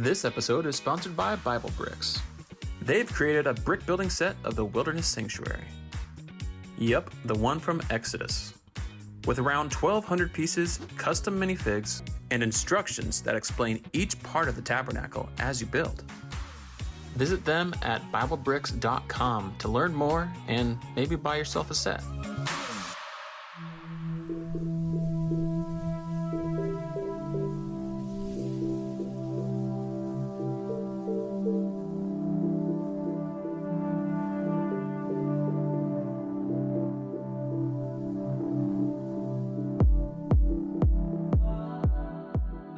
This episode is sponsored by Bible Bricks. They've created a brick building set of the Wilderness Sanctuary. Yep, the one from Exodus. With around 1,200 pieces, custom minifigs, and instructions that explain each part of the tabernacle as you build. Visit them at BibleBricks.com to learn more and maybe buy yourself a set.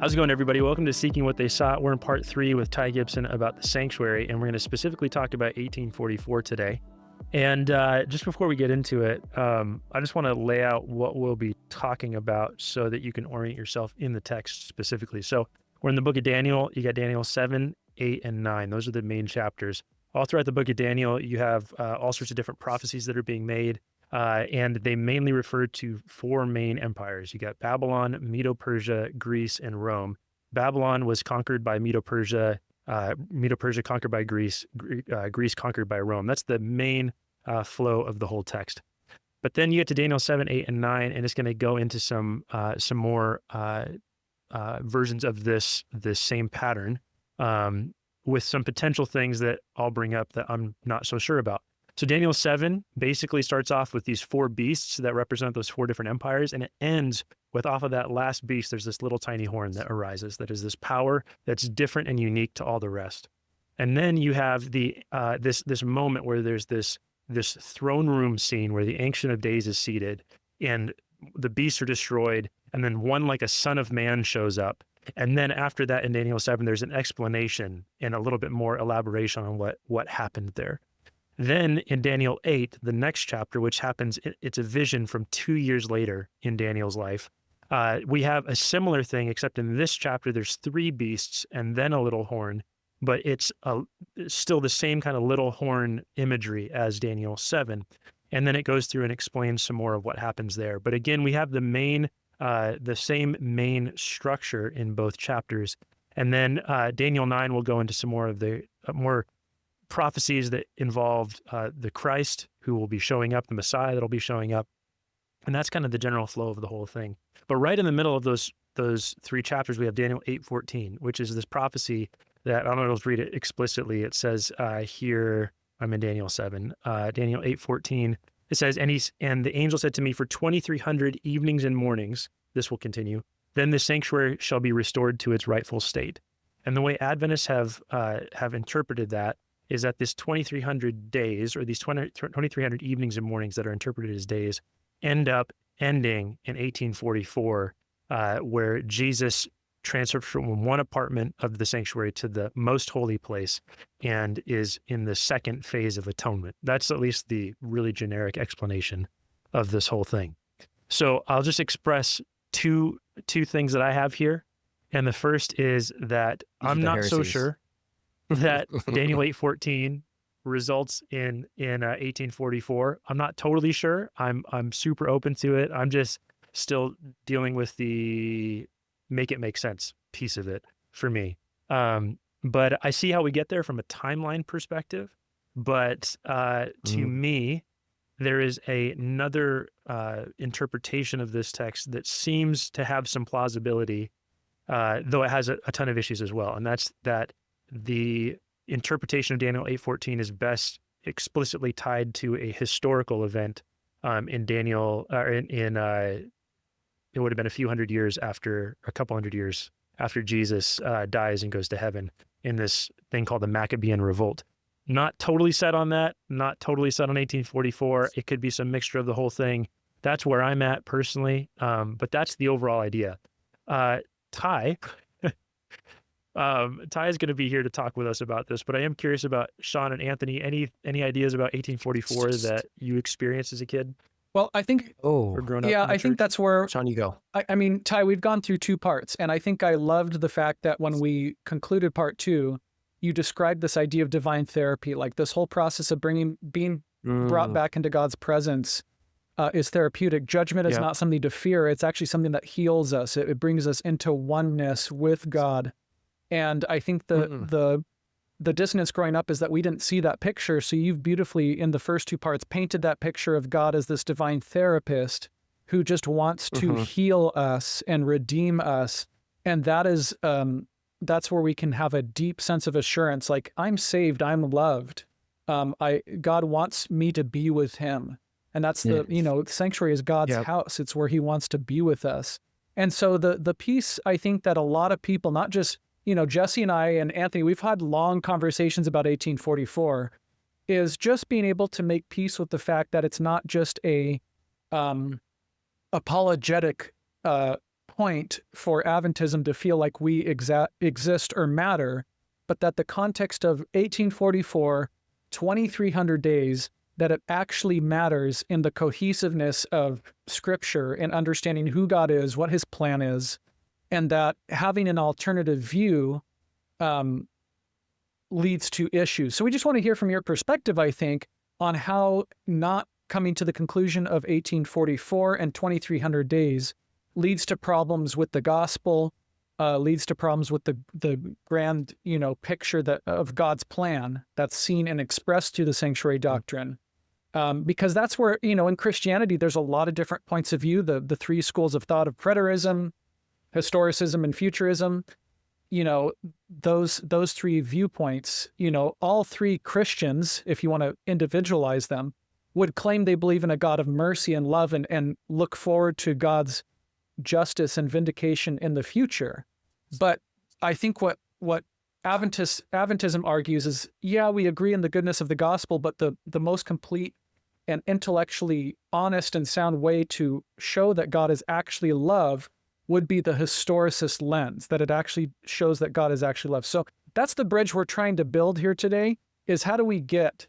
How's it going, everybody? Welcome to Seeking What They Sought. We're in part 3 with Ty Gibson about the Sanctuary, and we're going to specifically talk about 1844 today. And just before we get into it, I just want to lay out what we'll be talking about so that you can orient yourself in the text specifically. So we're in the book of Daniel. You got Daniel 7, 8, and 9. Those are the main chapters. All throughout the book of Daniel, you have all sorts of different prophecies that are being made. And they mainly refer to 4 main empires. You got Babylon, Medo-Persia, Greece, and Rome. Babylon was conquered by Medo-Persia, Medo-Persia conquered by Greece, Greece conquered by Rome. That's the main flow of the whole text. But then you get to Daniel 7, 8, and 9, and it's going to go into some more versions of this same pattern with some potential things that I'll bring up that I'm not so sure about. So Daniel 7 basically starts off with these 4 beasts that represent those 4 different empires, and it ends with, off of that last beast, there's this little tiny horn that arises that is this power that's different and unique to all the rest. And then you have the this moment where there's this throne room scene where the Ancient of Days is seated, and the beasts are destroyed, and then one like a son of man shows up. And then after that in Daniel 7, there's an explanation and a little bit more elaboration on what happened there. Then in Daniel 8, the next chapter, which happens, it's a vision from 2 years later in Daniel's life. We have a similar thing, except in this chapter, there's 3 beasts and then a little horn, but it's still the same kind of little horn imagery as Daniel 7. And then it goes through and explains some more of what happens there. But again, we have the same main structure in both chapters. And then Daniel 9 will go into some more of the more prophecies that involved the Christ who will be showing up, the Messiah that'll be showing up. And that's kind of the general flow of the whole thing. But right in the middle of those 3 chapters, we have Daniel 8:14, which is this prophecy that, I don't know, I'll read it explicitly. It says here, I'm in Daniel 7, Daniel 8:14, it says, and the angel said to me, for 2,300 evenings and mornings, this will continue, then the sanctuary shall be restored to its rightful state. And the way Adventists have interpreted that is that this 2,300 days, or these 2,300 evenings and mornings that are interpreted as days, end up ending in 1844, where Jesus transferred from one apartment of the sanctuary to the most holy place and is in the second phase of atonement. That's at least the really generic explanation of this whole thing. So I'll just express two things that I have here. And the first is that I'm not so sure that Daniel 8:14 results in 1844. I'm not totally sure. I'm super open to it. I'm just still dealing with the make it make sense piece of it for me. But I see how we get there from a timeline perspective. But to me, there is another interpretation of this text that seems to have some plausibility, though it has a ton of issues as well. And that's that the interpretation of Daniel 8:14 is best explicitly tied to a historical event in Daniel, it would have been a couple hundred years after Jesus dies and goes to heaven in this thing called the Maccabean Revolt. Not totally set on that, not totally set on 1844. It could be some mixture of the whole thing. That's where I'm at personally, but that's the overall idea. Ty is going to be here to talk with us about this, but I am curious about Sean and Anthony. Any ideas about 1844 that you experienced as a kid? Well, I think, or grown up I think that's where, Sean, you go. I mean, Ty, we've gone through 2 parts, and I think I loved the fact that when we concluded part 2, you described this idea of divine therapy, like this whole process of being brought back into God's presence is therapeutic. Judgment is not something to fear. It's actually something that heals us. It brings us into oneness with God. And I think the dissonance growing up is that we didn't see that picture. So you've beautifully, in the first two parts, painted that picture of God as this divine therapist who just wants to heal us and redeem us. And that is, that's where we can have a deep sense of assurance, like, I'm saved, I'm loved. God wants me to be with him. And that's the, sanctuary is God's house. It's where he wants to be with us. And so the piece, I think that a lot of people, not just, Jesse and I and Anthony, we've had long conversations about 1844, is just being able to make peace with the fact that it's not just a apologetic point for Adventism to feel like we exist or matter, but that the context of 1844, 2,300 days, that it actually matters in the cohesiveness of Scripture and understanding who God is, what his plan is, and that having an alternative view leads to issues. So we just want to hear from your perspective, I think, on how not coming to the conclusion of 1844 and 2,300 days leads to problems with the gospel, leads to problems with the grand, picture of God's plan that's seen and expressed through the Sanctuary Doctrine. Because that's where, in Christianity, there's a lot of different points of view, the three schools of thought of preterism, historicism, and futurism. Those three viewpoints, all three Christians, if you want to individualize them, would claim they believe in a God of mercy and love and look forward to God's justice and vindication in the future. But I think what Adventism argues is, we agree in the goodness of the gospel, but the most complete and intellectually honest and sound way to show that God is actually love would be the historicist lens, that it actually shows that God is actually love. So that's the bridge we're trying to build here today, is how do we get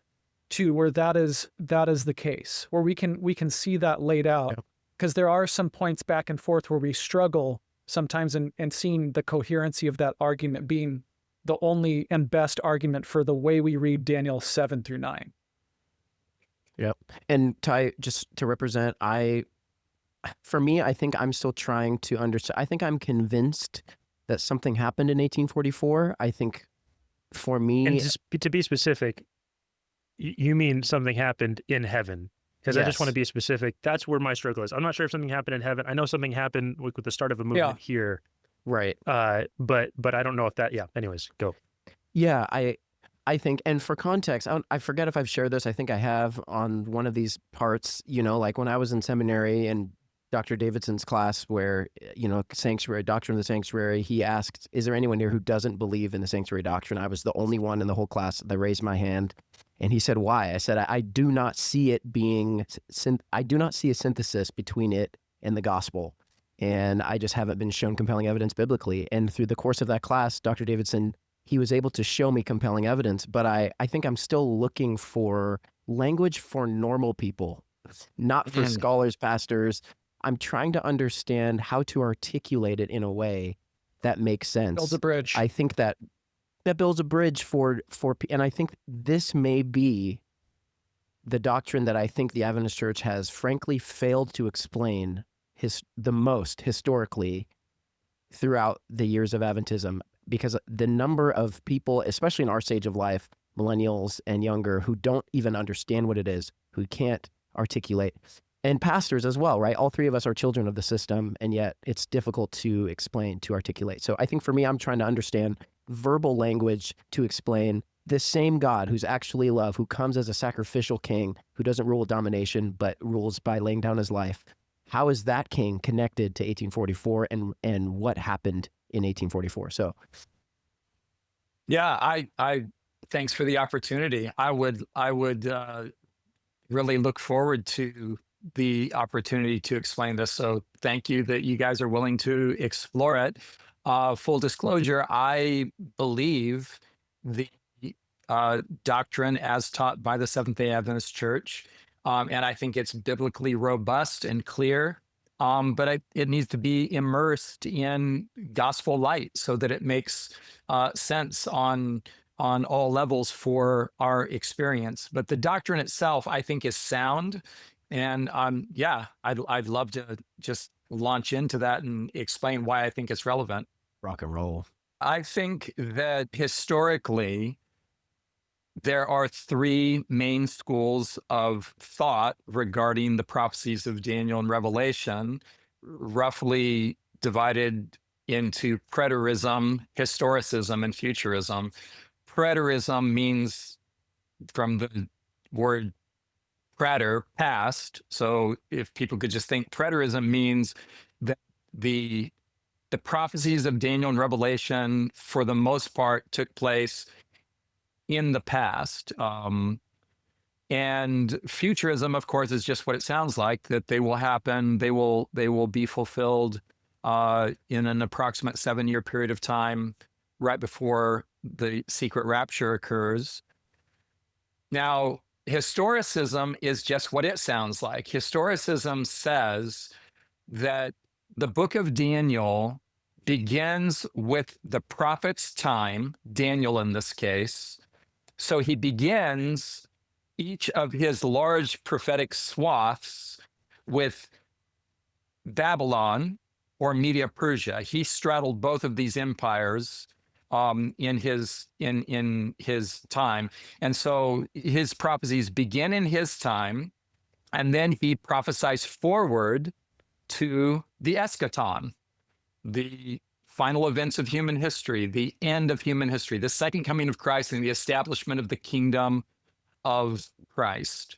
to where that is the case, where we can see that laid out. Because there are some points back and forth where we struggle sometimes in seeing the coherency of that argument being the only and best argument for the way we read Daniel 7 through 9. Yep. And Ty, just to represent, for me, I think I'm still trying to understand. I think I'm convinced that something happened in 1844. I think for me... And to be specific, you mean something happened in heaven? Because I just want to be specific. That's where my struggle is. I'm not sure if something happened in heaven. I know something happened with the start of a movement here. Right. But I don't know if that, anyways, go. Yeah, I think, and for context, I forget if I've shared this. I think I have on one of these parts, like when I was in seminary and Dr. Davidson's class where, Sanctuary Doctrine of the Sanctuary, he asked, is there anyone here who doesn't believe in the Sanctuary Doctrine? I was the only one in the whole class that raised my hand. And he said, why? I said, I do not see it being, I do not see a synthesis between it and the gospel. And I just haven't been shown compelling evidence biblically. And through the course of that class, Dr. Davidson, he was able to show me compelling evidence. But I think I'm still looking for language for normal people, not for scholars, pastors. I'm trying to understand how to articulate it in a way that makes sense. Builds a bridge. I think that builds a bridge for, and I think this may be the doctrine that I think the Adventist Church has frankly failed to explain the most historically throughout the years of Adventism, because the number of people, especially in our stage of life, millennials and younger, who don't even understand what it is, who can't articulate, and pastors as well, right? All three of us are children of the system, and yet it's difficult to explain, to articulate. So I think for me, I'm trying to understand verbal language to explain this same God who's actually love, who comes as a sacrificial king, who doesn't rule with domination, but rules by laying down his life. How is that king connected to 1844 and what happened in 1844? So. Yeah, I thanks for the opportunity. I would really look forward to the opportunity to explain this. So thank you that you guys are willing to explore it. Full disclosure, I believe the doctrine as taught by the Seventh-day Adventist Church, and I think it's biblically robust and clear, but it needs to be immersed in gospel light so that it makes sense on all levels for our experience. But the doctrine itself, I think, is sound. And I'd love to just launch into that and explain why I think it's relevant. Rock and roll. I think that historically, there are three main schools of thought regarding the prophecies of Daniel and Revelation, roughly divided into preterism, historicism, and futurism. Preterism means from the word preter, past. So if people could just think, preterism means that the prophecies of Daniel and Revelation, for the most part, took place in the past. And futurism, of course, is just what it sounds like, that they will happen, they will be fulfilled in an approximate 7-year period of time right before the secret rapture occurs. Now, historicism is just what it sounds like. Historicism says that the book of Daniel begins with the prophet's time, Daniel in this case. So he begins each of his large prophetic swaths with Babylon or Media Persia. He straddled both of these empires in his time. And so his prophecies begin in his time, and then he prophesies forward to the eschaton, the final events of human history, the end of human history, the second coming of Christ and the establishment of the kingdom of Christ.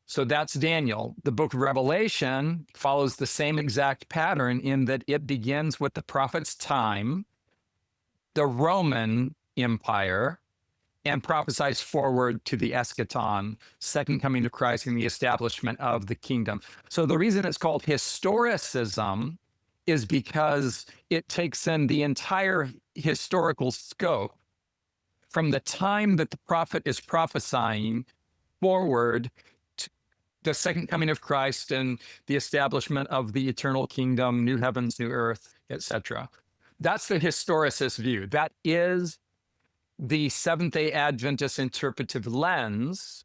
So that's Daniel. The book of Revelation follows the same exact pattern in that it begins with the prophet's time, the Roman Empire, and prophesies forward to the eschaton, second coming of Christ and the establishment of the kingdom. So the reason it's called historicism is because it takes in the entire historical scope from the time that the prophet is prophesying forward to the second coming of Christ and the establishment of the eternal kingdom, new heavens, new earth, etc. That's the historicist view. That is the Seventh-day Adventist interpretive lens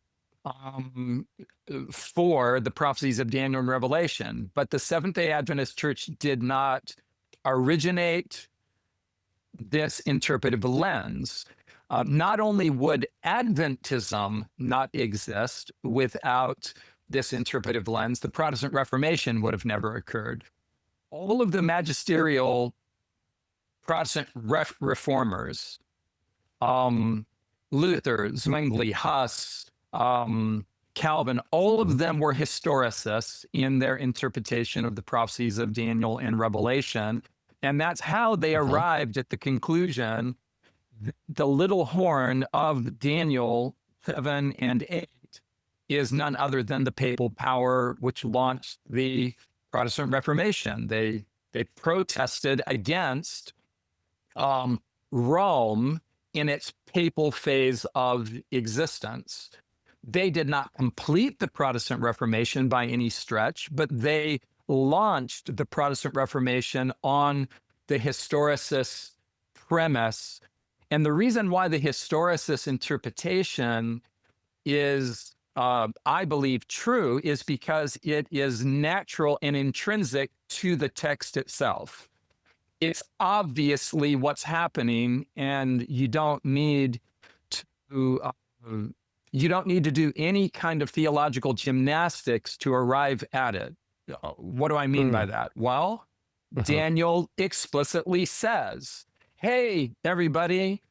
for the prophecies of Daniel and Revelation. But the Seventh-day Adventist Church did not originate this interpretive lens. Not only would Adventism not exist without this interpretive lens, the Protestant Reformation would have never occurred. All of the magisterial Protestant reformers, Luther, Zwingli, Huss, Calvin, all of them were historicists in their interpretation of the prophecies of Daniel and Revelation. And that's how they arrived at the conclusion the little horn of Daniel 7 and 8 is none other than the papal power which launched the Protestant Reformation. They protested against Rome in its papal phase of existence. They did not complete the Protestant Reformation by any stretch, but they launched the Protestant Reformation on the historicist premise. And the reason why the historicist interpretation is, I believe, true is because it is natural and intrinsic to the text itself. It's obviously what's happening, and you don't need to do any kind of theological gymnastics to arrive at it. What do I mean by that? Well, Daniel explicitly says, hey, everybody,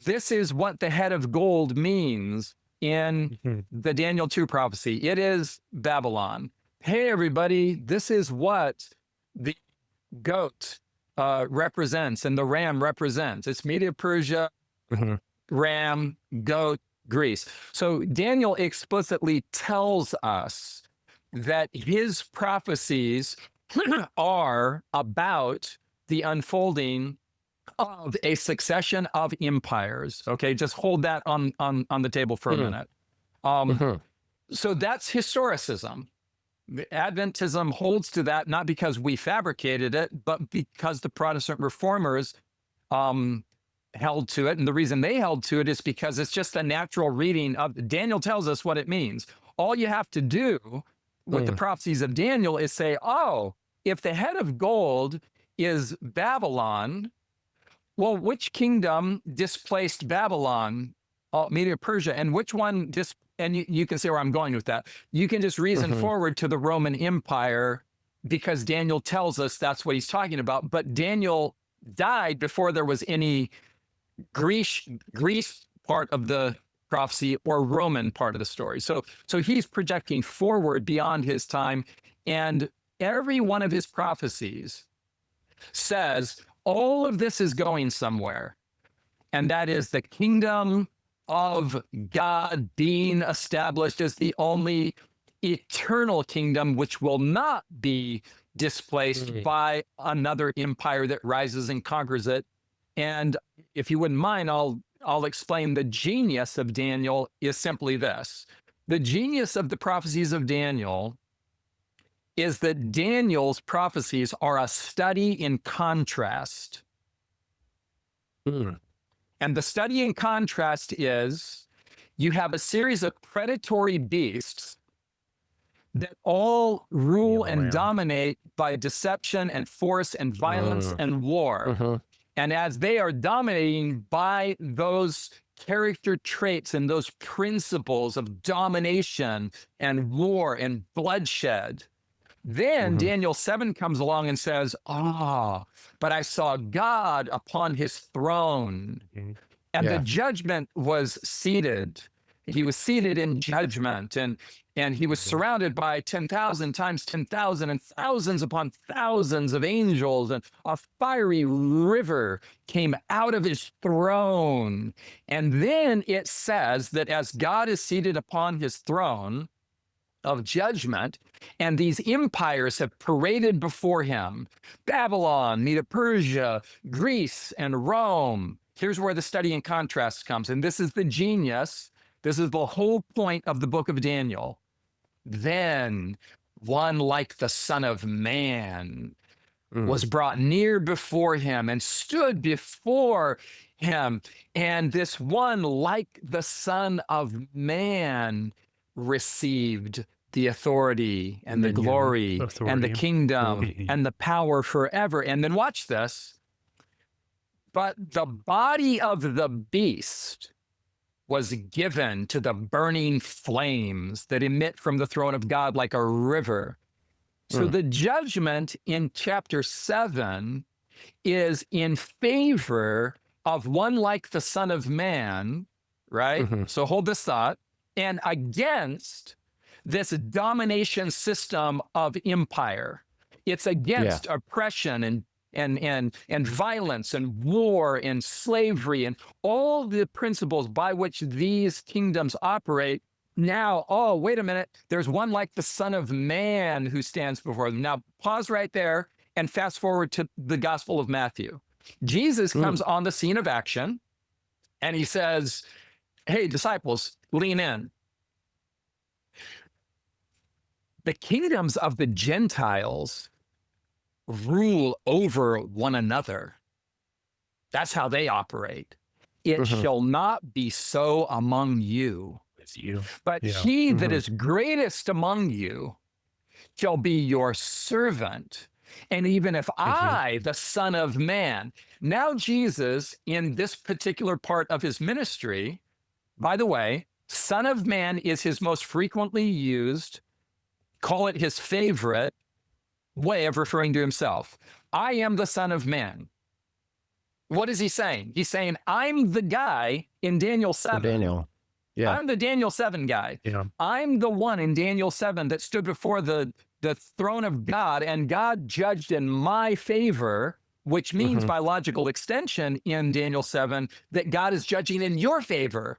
this is what the head of gold means in the Daniel 2 prophecy. It is Babylon. Hey, everybody, this is what the goat represents and the ram represents. It's Media Persia, ram, goat, Greece. So Daniel explicitly tells us that his prophecies are about the unfolding of a succession of empires. Okay, just hold that on the table for a minute. So that's historicism. The Adventism holds to that not because we fabricated it, but because the Protestant reformers held to it. And the reason they held to it is because it's just a natural reading of Daniel tells us what it means. All you have to do with the prophecies of Daniel is say, oh, if the head of gold is Babylon, well, which kingdom displaced Babylon, Media Persia, and which one and you can see where I'm going with that. You can just reason forward to the Roman Empire because Daniel tells us that's what he's talking about. But Daniel died before there was any Greece part of the prophecy or Roman part of the story. So he's projecting forward beyond his time, and every one of his prophecies says all of this is going somewhere, and that is the kingdom of God being established as the only eternal kingdom, which will not be displaced by another empire that rises and conquers it. And if you wouldn't mind, I'll explain the genius of Daniel is simply this. The genius of the prophecies of Daniel is that Daniel's prophecies are a study in contrast. And the study in contrast is you have a series of predatory beasts that all rule and dominate by deception and force and violence and war. And as they are dominating by those character traits and those principles of domination and war and bloodshed, then Daniel 7 comes along and says, but I saw God upon his throne, and the judgment was seated. He was seated in judgment, and he was surrounded by 10,000 times 10,000 and thousands upon thousands of angels, and a fiery river came out of his throne. And then it says that as God is seated upon his throne of judgment, and these empires have paraded before him, Babylon, Media Persia, Greece, and Rome. Here's where the study in contrast comes. And this is the genius. This is the whole point of the book of Daniel. Then one like the Son of Man was brought near before him and stood before him. And this one like the Son of Man received the authority and the glory and the kingdom and the power forever. And then watch this. But the body of the beast was given to the burning flames that emit from the throne of God like a river. So the judgment in chapter 7 is in favor of one like the Son of Man, right? So hold this thought. And against this domination system of empire. It's against oppression and violence and war and slavery and all the principles by which these kingdoms operate. Now, wait a minute, there's one like the Son of Man who stands before them. Now, pause right there and fast forward to the Gospel of Matthew. Jesus comes on the scene of action, and he says, hey, disciples, lean in. The kingdoms of the Gentiles rule over one another. That's how they operate. It shall not be so among you. But he that is greatest among you shall be your servant. And even if I, the Son of Man, now Jesus, in this particular part of his ministry, by the way, Son of Man is his most frequently used, call it his favorite way of referring to himself. I am the Son of Man. What is he saying? He's saying, I'm the guy in Daniel 7. Daniel. Yeah. I'm the Daniel 7 guy. Yeah. I'm the one in Daniel 7 that stood before the throne of God, and God judged in my favor, which means by logical extension in Daniel 7 that God is judging in your favor,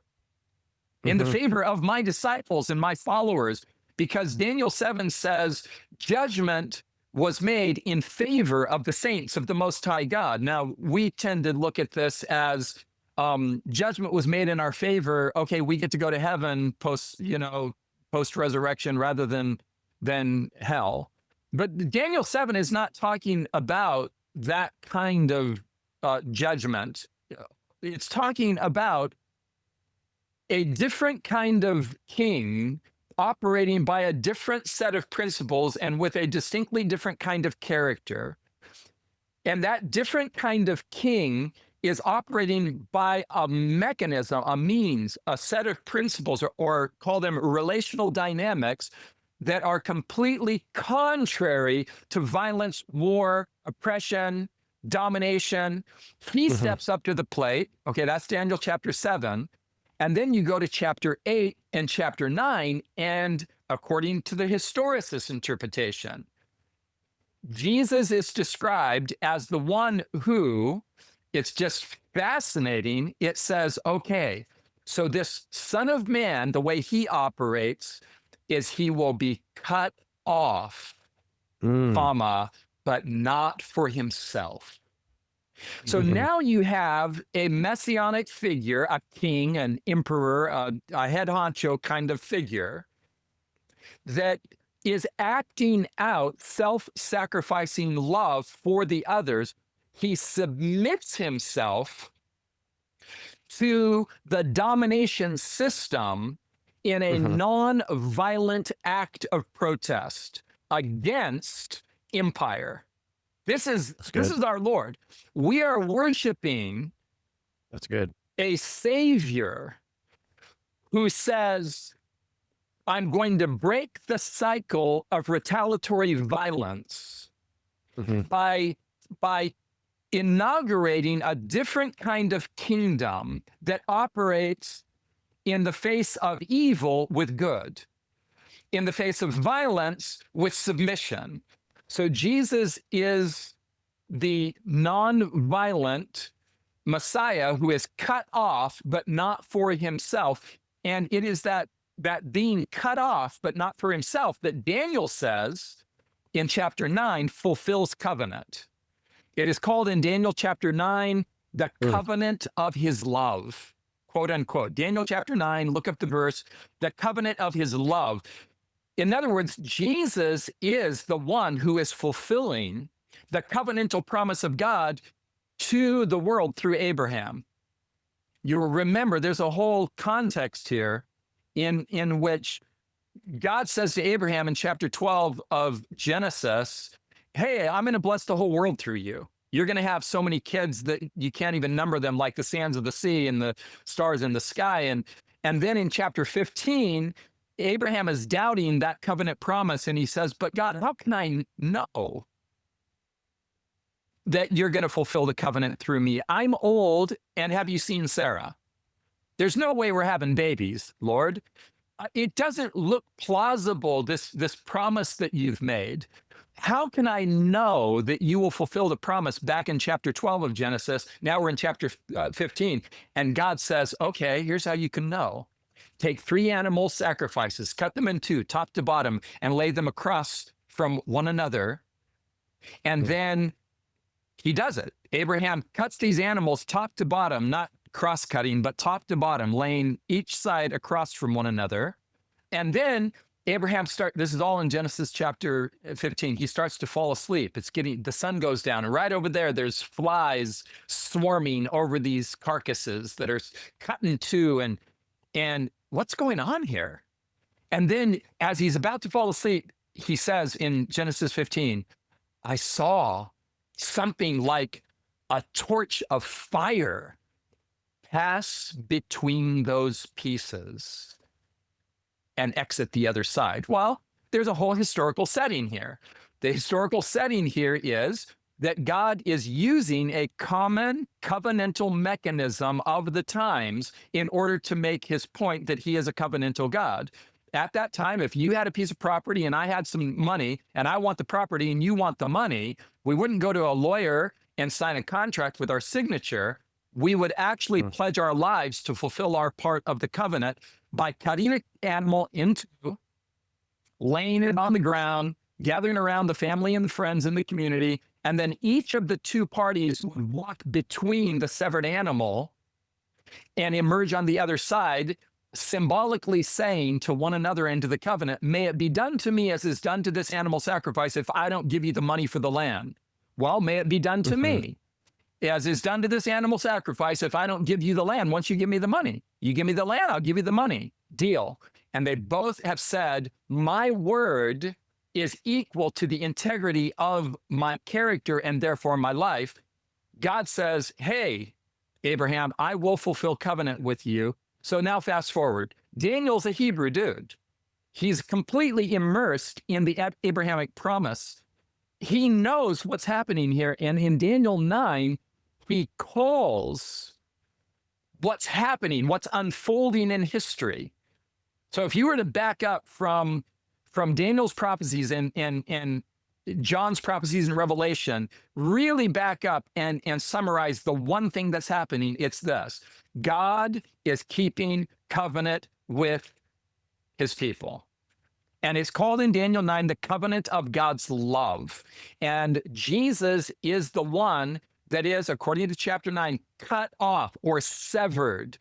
in the favor of my disciples and my followers, because Daniel 7 says judgment was made in favor of the saints of the Most High God. Now, we tend to look at this as judgment was made in our favor. Okay, we get to go to heaven post-resurrection rather than hell. But Daniel 7 is not talking about that kind of judgment. It's talking about a different kind of king operating by a different set of principles and with a distinctly different kind of character. And that different kind of king is operating by a mechanism, a means, a set of principles, or call them relational dynamics that are completely contrary to violence, war, oppression, domination. He steps up to the plate. Okay, that's Daniel chapter 7. And then you go to chapter 8 and chapter 9, and according to the historicist interpretation, Jesus is described as the one who, it's just fascinating. It says, okay, so this Son of Man, the way he operates is he will be cut off, but not for himself. So now you have a messianic figure, a king, an emperor, a head honcho kind of figure that is acting out self-sacrificing love for the others. He submits himself to the domination system in a non-violent act of protest against empire. This is our Lord. We are worshiping That's good. a savior who says, I'm going to break the cycle of retaliatory violence by inaugurating a different kind of kingdom that operates in the face of evil with good, in the face of violence with submission. So Jesus is the non-violent Messiah who is cut off, but not for himself. And it is that being cut off, but not for himself, that Daniel says in chapter 9 fulfills covenant. It is called in Daniel chapter 9, the covenant of his love, quote unquote. Daniel chapter 9, look up the verse, the covenant of his love. In other words, Jesus is the one who is fulfilling the covenantal promise of God to the world through Abraham. You'll remember there's a whole context here in which God says to Abraham in chapter 12 of Genesis, hey, I'm going to bless the whole world through you. You're going to have so many kids that you can't even number them, like the sands of the sea and the stars in the sky. And then in chapter 15, Abraham is doubting that covenant promise. And he says, but God, how can I know that you're going to fulfill the covenant through me? I'm old, and have you seen Sarah? There's no way we're having babies, Lord. It doesn't look plausible, this promise that you've made. How can I know that you will fulfill the promise back in chapter 12 of Genesis? Now we're in chapter 15. And God says, okay, here's how you can know. Take 3 animal sacrifices, cut them in 2, top to bottom, and lay them across from one another. And then he does it. Abraham cuts these animals top to bottom, not cross-cutting, but top to bottom, laying each side across from one another. And then Abraham this is all in Genesis chapter 15. He starts to fall asleep. The sun goes down, and right over there's flies swarming over these carcasses that are cut in 2. And what's going on here? And then as he's about to fall asleep, he says in Genesis 15, I saw something like a torch of fire pass between those pieces and exit the other side. Well, there's a whole historical setting here. The historical setting here is that God is using a common covenantal mechanism of the times in order to make his point that he is a covenantal God. At that time, if you had a piece of property and I had some money and I want the property and you want the money, we wouldn't go to a lawyer and sign a contract with our signature. We would actually pledge our lives to fulfill our part of the covenant by cutting an animal in 2, laying it on the ground, gathering around the family and the friends in the community, and then each of the 2 parties would walk between the severed animal and emerge on the other side, symbolically saying to one another and to the covenant, may it be done to me as is done to this animal sacrifice if I don't give you the money for the land. Well, may it be done to me as is done to this animal sacrifice if I don't give you the land once you give me the money. You give me the land, I'll give you the money. Deal. And they both have said, my word is equal to the integrity of my character and therefore my life. God says, hey, Abraham, I will fulfill covenant with you. So now fast forward. Daniel's a Hebrew dude. He's completely immersed in the Abrahamic promise. He knows what's happening here. And in Daniel 9, he calls what's happening, what's unfolding in history. So if you were to back up from Daniel's prophecies and John's prophecies in Revelation, really back up and summarize the one thing that's happening, it's this: God is keeping covenant with his people. And it's called in Daniel 9 the covenant of God's love. And Jesus is the one that is, according to chapter 9, cut off or severed.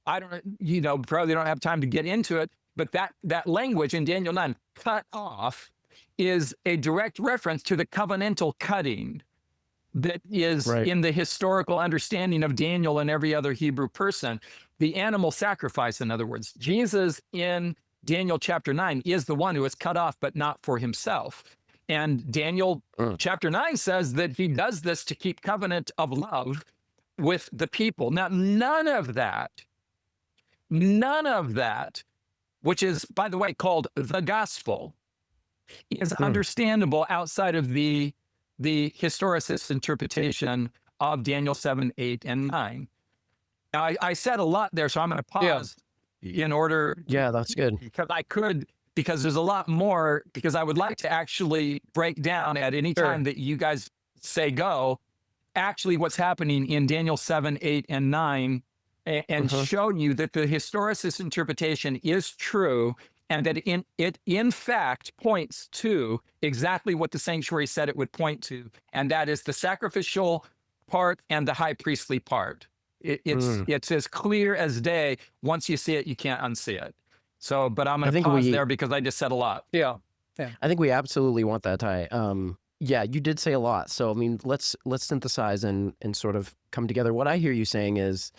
I don't, probably don't have time to get into it, but that language in Daniel 9, cut off, is a direct reference to the covenantal cutting that is in the historical understanding of Daniel and every other Hebrew person. The animal sacrifice, in other words. Jesus in Daniel chapter 9 is the one who is cut off, but not for himself. And Daniel chapter 9 says that he does this to keep covenant of love with the people. Now, none of that, which is, by the way, called the gospel, is understandable outside of the historicist interpretation of Daniel 7, 8, and 9. Now, I said a lot there, so I'm going to pause in order. Yeah, that's good. Because there's a lot more, because I would like to actually break down at any time that you guys say go, actually what's happening in Daniel 7, 8, and 9, and show you that the historicist interpretation is true, and that it in fact points to exactly what the sanctuary said it would point to, and that is the sacrificial part and the high priestly part. It's as clear as day. Once you see it, you can't unsee it. So, but I'm going to pause there because I just said a lot. Yeah. I think we absolutely want that, Ty. Yeah, you did say a lot. So, I mean, let's synthesize and sort of come together. What I hear you saying is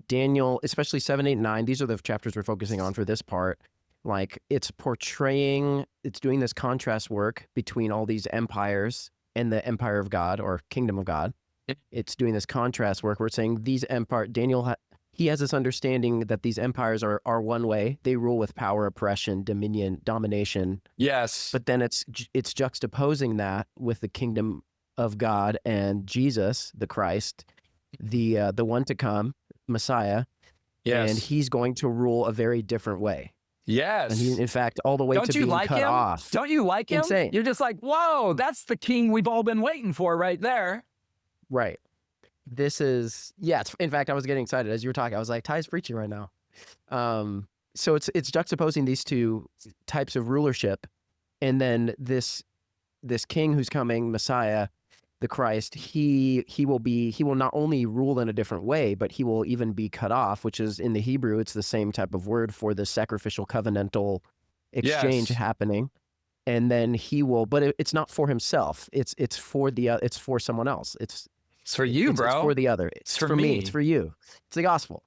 Daniel, especially 7, 8, 9, these are the chapters we're focusing on for this part. Like, it's doing this contrast work between all these empires and the empire of God or kingdom of God. It's doing this contrast work. We're saying these Daniel, he has this understanding that these empires are one way. They rule with power, oppression, dominion, domination. Yes. But then it's juxtaposing that with the kingdom of God and Jesus, the Christ, the one to come, Messiah. Yes. And he's going to rule a very different way. Yes. And he, in fact, all the way to being cut off. Don't you like him? Insane. You're just like, whoa, that's the king we've all been waiting for right there. Right. This is, in fact, I was getting excited as you were talking. I was like, Ty's preaching right now. So it's juxtaposing these two types of rulership. And then this king who's coming, Messiah, the Christ, he will not only rule in a different way, but he will even be cut off, which is in the Hebrew, it's the same type of word for the sacrificial covenantal exchange happening. And then he will, but it's not for himself. It's for someone else. It's for you, bro. It's for the other. It's for me. It's for you. It's the gospel.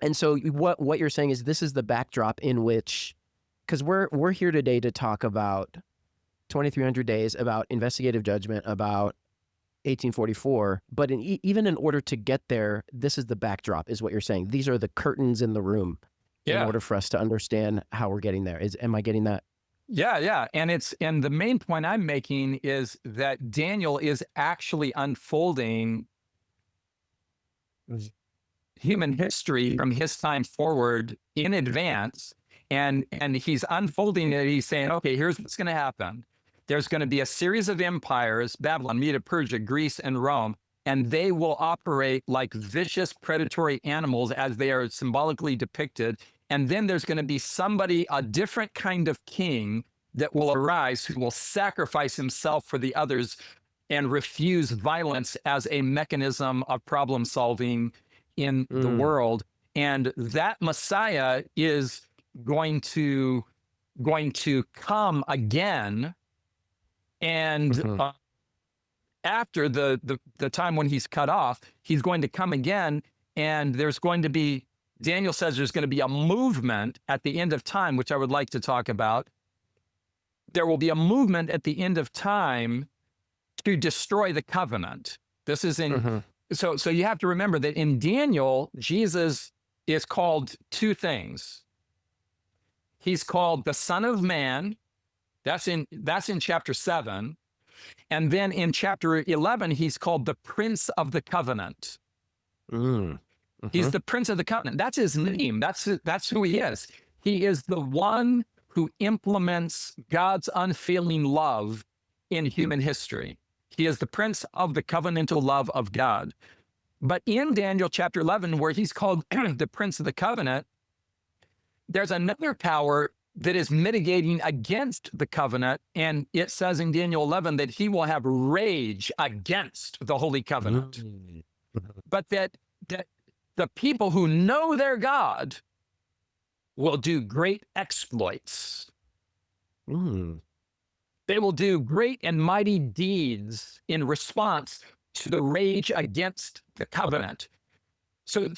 And so what you're saying is this is the backdrop in which, because we're here today to talk about 2300 days, about investigative judgment, about 1844. But even in order to get there, this is the backdrop, is what you're saying. These are the curtains in the room in order for us to understand how we're getting there. Am I getting that? Yeah. And the main point I'm making is that Daniel is actually unfolding human history from his time forward in advance. And he's unfolding it. He's saying, okay, here's what's going to happen. There's going to be a series of empires, Babylon, Media, Persia, Greece, and Rome, and they will operate like vicious predatory animals as they are symbolically depicted. And then there's going to be a different kind of king that will arise who will sacrifice himself for the others and refuse violence as a mechanism of problem solving in the world. And that Messiah is going to come again. And after the time when he's cut off, he's going to come again. And there's going to be, Daniel says there's going to be a movement at the end of time, which I would like to talk about. There will be a movement at the end of time to destroy the covenant. This is in so you have to remember that in Daniel, Jesus is called two things. He's called the Son of Man. That's in chapter 7. And then in chapter 11, he's called the Prince of the Covenant. He's the Prince of the Covenant. That's his name. That's who he is. He is the one who implements God's unfailing love in human history. He is the Prince of the covenantal love of God. But in Daniel chapter 11, where he's called the Prince of the Covenant, there's another power that is mitigating against the covenant. And it says in Daniel 11 that he will have rage against the Holy Covenant. But that the people who know their God will do great exploits. They will do great and mighty deeds in response to the rage against the covenant. So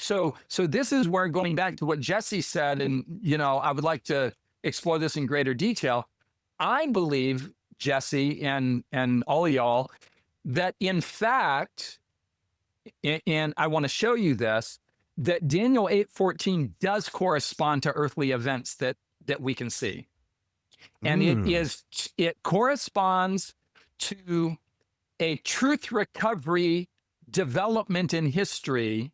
this is where, going back to what Jesse said, and I would like to explore this in greater detail. I believe, Jesse and all of y'all, that in fact, and I want to show you this, that Daniel 8:14 does correspond to earthly events that we can see. And it corresponds to a truth recovery development in history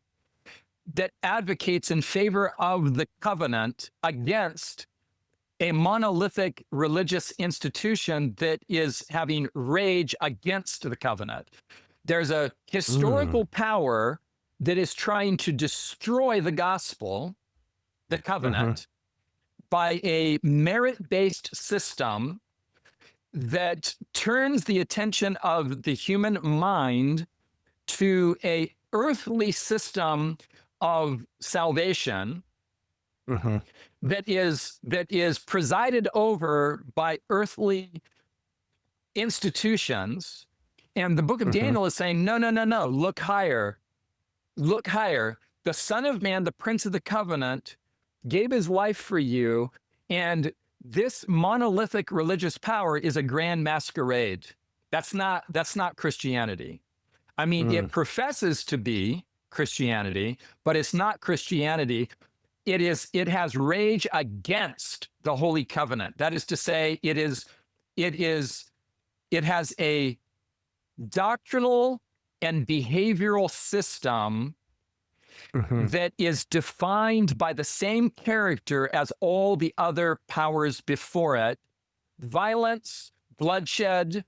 that advocates in favor of the covenant against a monolithic religious institution that is having rage against the covenant. There's a historical power that is trying to destroy the gospel, the covenant, by a merit-based system that turns the attention of the human mind to a earthly system of salvation that is presided over by earthly institutions. And the book of Daniel is saying, no, look higher. Look higher. The Son of Man, the Prince of the Covenant, gave his life for you. And this monolithic religious power is a grand masquerade. That's not Christianity. I mean, it professes to be Christianity, but it's not Christianity. It has rage against the Holy Covenant. That is to say, it has a doctrinal and behavioral system that is defined by the same character as all the other powers before it: violence, bloodshed,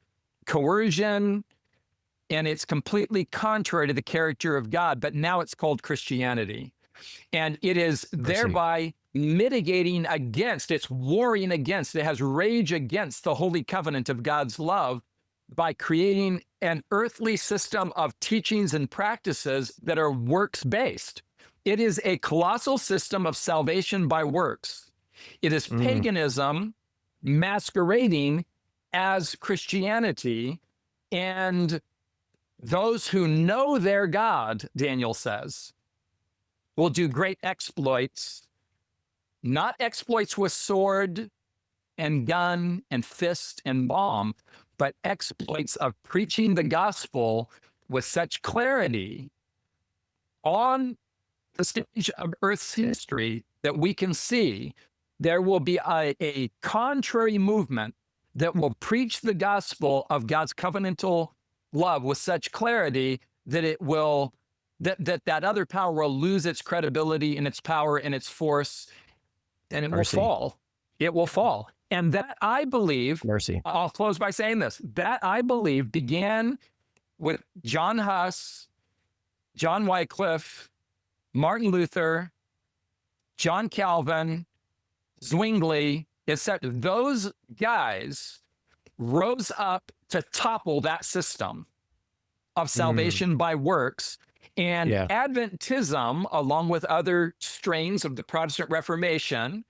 coercion, and it's completely contrary to the character of God. But now it's called Christianity. And it is thereby mitigating against, it's warring against, it has rage against the holy covenant of God's love by creating an earthly system of teachings and practices that are works-based. It is a colossal system of salvation by works. It is paganism masquerading as Christianity, and those who know their God, Daniel says, will do great exploits, not exploits with sword and gun and fist and bomb, but exploits of preaching the gospel with such clarity on the stage of Earth's history that we can see there will be a contrary movement that will preach the gospel of God's covenantal love with such clarity that it will that other power will lose its credibility and its power and its force, and it will fall. It will fall. And that, I believe, I'll close by saying this, that I believe began with John Huss, John Wycliffe, Martin Luther, John Calvin, Zwingli, etc. Those guys rose up to topple that system of salvation by works. And Adventism, along with other strains of the Protestant Reformation,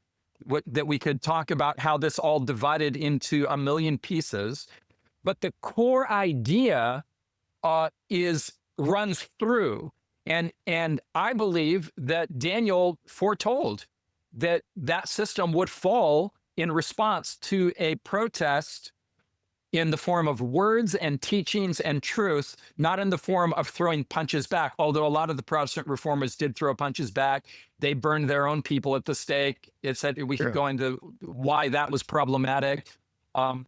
that we could talk about how this all divided into a million pieces, but the core idea runs through. And I believe that Daniel foretold that system would fall in response to a protest in the form of words and teachings and truth, not in the form of throwing punches back. Although a lot of the Protestant reformers did throw punches back. They burned their own people at the stake. It said we could go into why that was problematic, although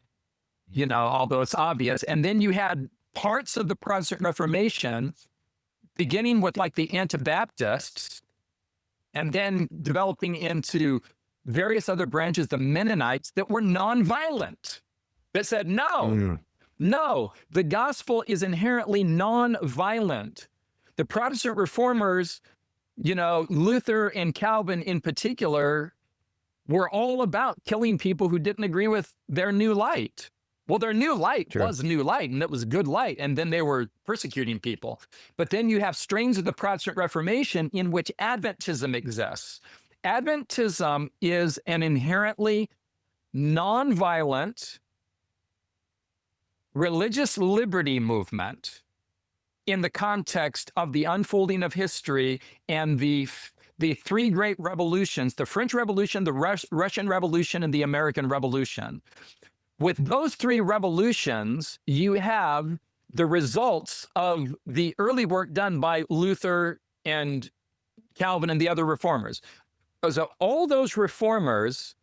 it's obvious. And then you had parts of the Protestant Reformation, beginning with like the Anabaptists, and then developing into various other branches, the Mennonites, that were nonviolent, that said, no, the gospel is inherently nonviolent. The Protestant reformers, Luther and Calvin in particular, were all about killing people who didn't agree with their new light. Well, their new light was new light, and it was good light, and then they were persecuting people. But then you have strains of the Protestant Reformation in which Adventism exists. Adventism is an inherently nonviolent religious liberty movement in the context of the unfolding of history and the three great revolutions: the French Revolution, the Russian Revolution, and the American Revolution. With those three revolutions, you have the results of the early work done by Luther and Calvin and the other reformers. So all those reformers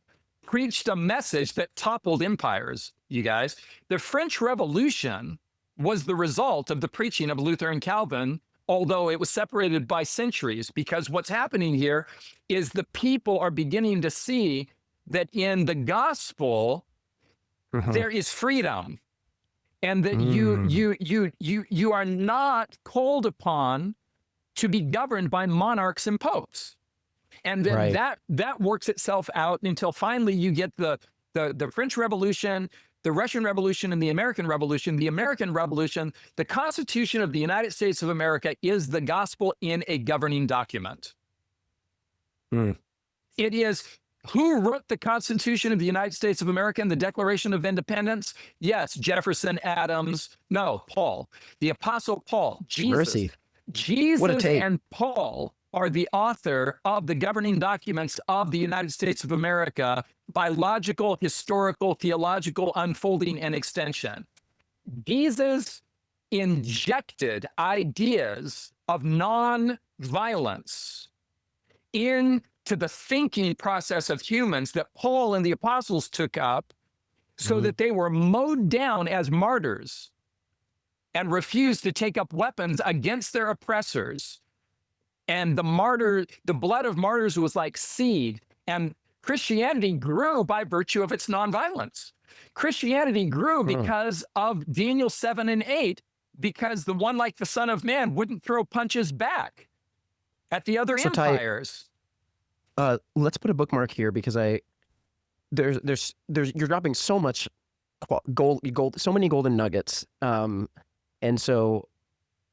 preached a message that toppled empires, you guys. The French Revolution was the result of the preaching of Luther and Calvin, although it was separated by centuries, because what's happening here is the people are beginning to see that in the gospel, there is freedom, and that you are not called upon to be governed by monarchs and popes. And then that works itself out until finally you get the French Revolution, the Russian Revolution, and the American Revolution. The American Revolution, the Constitution of the United States of America, is the gospel in a governing document. It is. Who wrote the Constitution of the United States of America and the Declaration of Independence? Yes, Jefferson, Adams. No, Paul. The Apostle Paul. Jesus. Mercy. Jesus and Paul are the author of the governing documents of the United States of America by logical, historical, theological unfolding and extension. Jesus injected ideas of non-violence into the thinking process of humans that Paul and the apostles took up, so that they were mowed down as martyrs and refused to take up weapons against their oppressors. And the blood of martyrs was like seed, and Christianity grew by virtue of its nonviolence. Christianity grew because of Daniel 7 and 8, because the one like the Son of Man wouldn't throw punches back at the other empires. Let's put a bookmark here, because you're dropping so much gold, so many golden nuggets. And so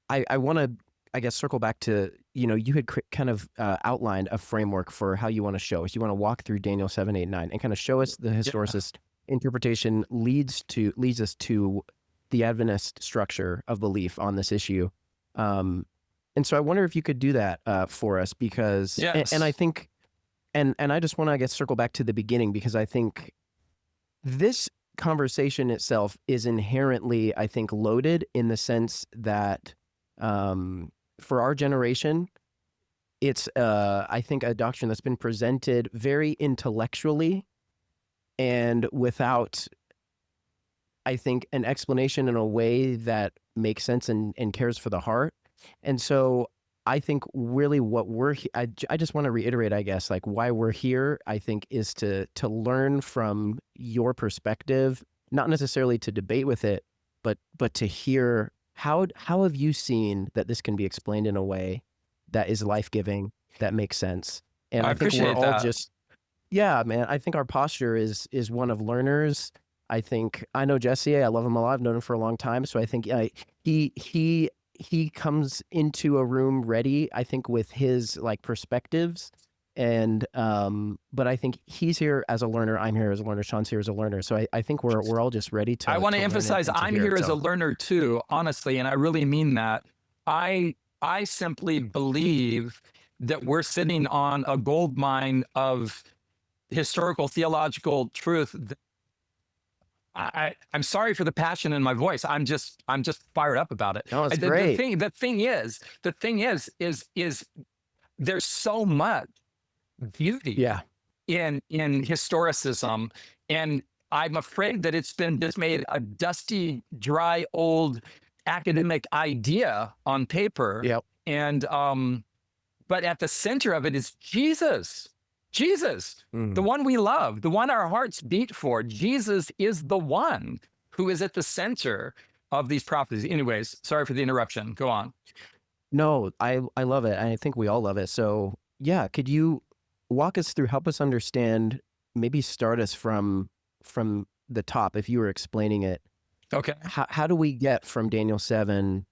I want to, I guess, circle back to, you had kind of outlined a framework for how you want to show us. You want to walk through Daniel 7, 8, 9 and kind of show us the historicist interpretation leads us to the Adventist structure of belief on this issue. And so I wonder if you could do that for us, because, and I think, and I just want to, I guess, circle back to the beginning, because I think this conversation itself is inherently, I think, loaded in the sense that for our generation, it's, I think, a doctrine that's been presented very intellectually and without, I think, an explanation in a way that makes sense and cares for the heart. And so I think really what I just want to reiterate, I guess, like why we're here, I think, is to learn from your perspective, not necessarily to debate with it, but to hear how have you seen that this can be explained in a way that is life-giving, that makes sense. And I think we're all that. Man, I think our posture is one of learners. I think, I know Jesse, I love him a lot. I've known him for a long time. So I think he comes into a room ready, I think, with his like perspectives. And, but I think he's here as a learner. I'm here as a learner. Sean's here as a learner. So I think we're all just ready to. I want to emphasize I'm here as a learner too, honestly. And I really mean that. I simply believe that we're sitting on a gold mine of historical theological truth. I'm sorry for the passion in my voice. I'm just fired up about it. No, it's The great. thing is there's so much beauty Yeah. in historicism, and I'm afraid that it's been just made a dusty, dry, old academic idea on paper. Yep. And but at the center of it is Jesus. Jesus, the one we love, the one our hearts beat for. Jesus is the one who is at the center of these prophecies. Anyways, sorry for the interruption. Go on. No, I love it. I think we all love it. So yeah, could you walk us through, help us understand, maybe start us from the top, if you were explaining it. Okay. How do we get from Daniel 7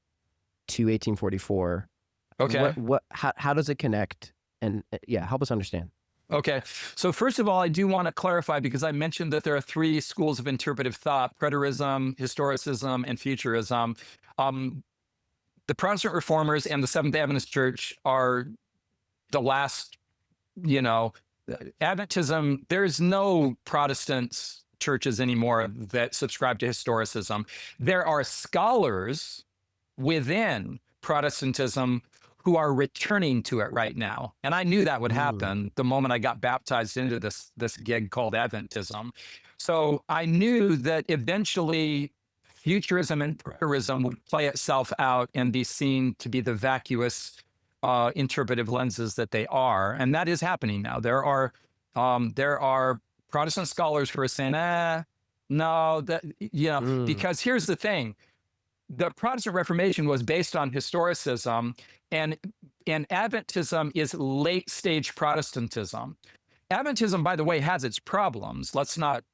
to 1844? Okay. How does it connect? And yeah, help us understand. Okay. So first of all, I do want to clarify, because I mentioned that there are three schools of interpretive thought: preterism, historicism, and futurism. The Protestant Reformers and the Seventh-day Adventist Church are the last, Adventism. There's no Protestant churches anymore that subscribe to historicism. There are scholars within Protestantism who are returning to it right now. And I knew that would happen the moment I got baptized into this gig called Adventism. So I knew that eventually futurism and preterism would play itself out and be seen to be the vacuous interpretive lenses that they are. And that is happening now. There are Protestant scholars who are saying, no, because here's the thing. The Protestant Reformation was based on historicism, and Adventism is late stage Protestantism. Adventism, by the way, has its problems. Let's not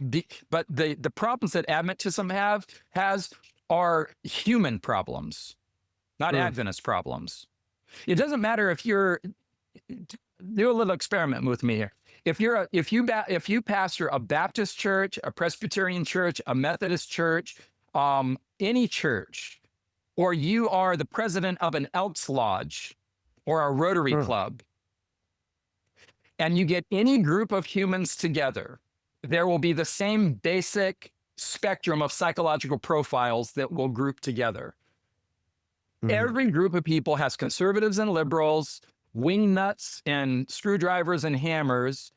be, but the problems that Adventism has are human problems, not Adventist problems. It doesn't matter if you're, do a little experiment with me here. If you pastor a Baptist church, a Presbyterian church, a Methodist church, any church, or you are the president of an Elks Lodge or a Rotary Club, and you get any group of humans together, there will be the same basic spectrum of psychological profiles that will group together. Every group of people has conservatives and liberals, wing nuts and screwdrivers and hammers,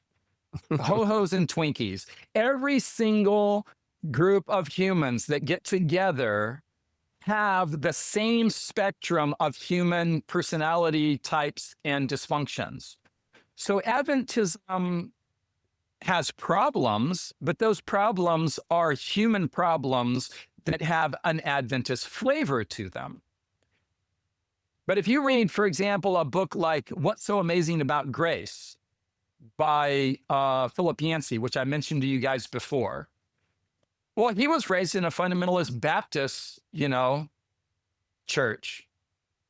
ho-hos and Twinkies. Every single group of humans that get together have the same spectrum of human personality types and dysfunctions. So Adventism has problems, but those problems are human problems that have an Adventist flavor to them. But if you read, for example, a book like What's So Amazing About Grace by Philip Yancey, which I mentioned to you guys before, well, he was raised in a fundamentalist Baptist, church.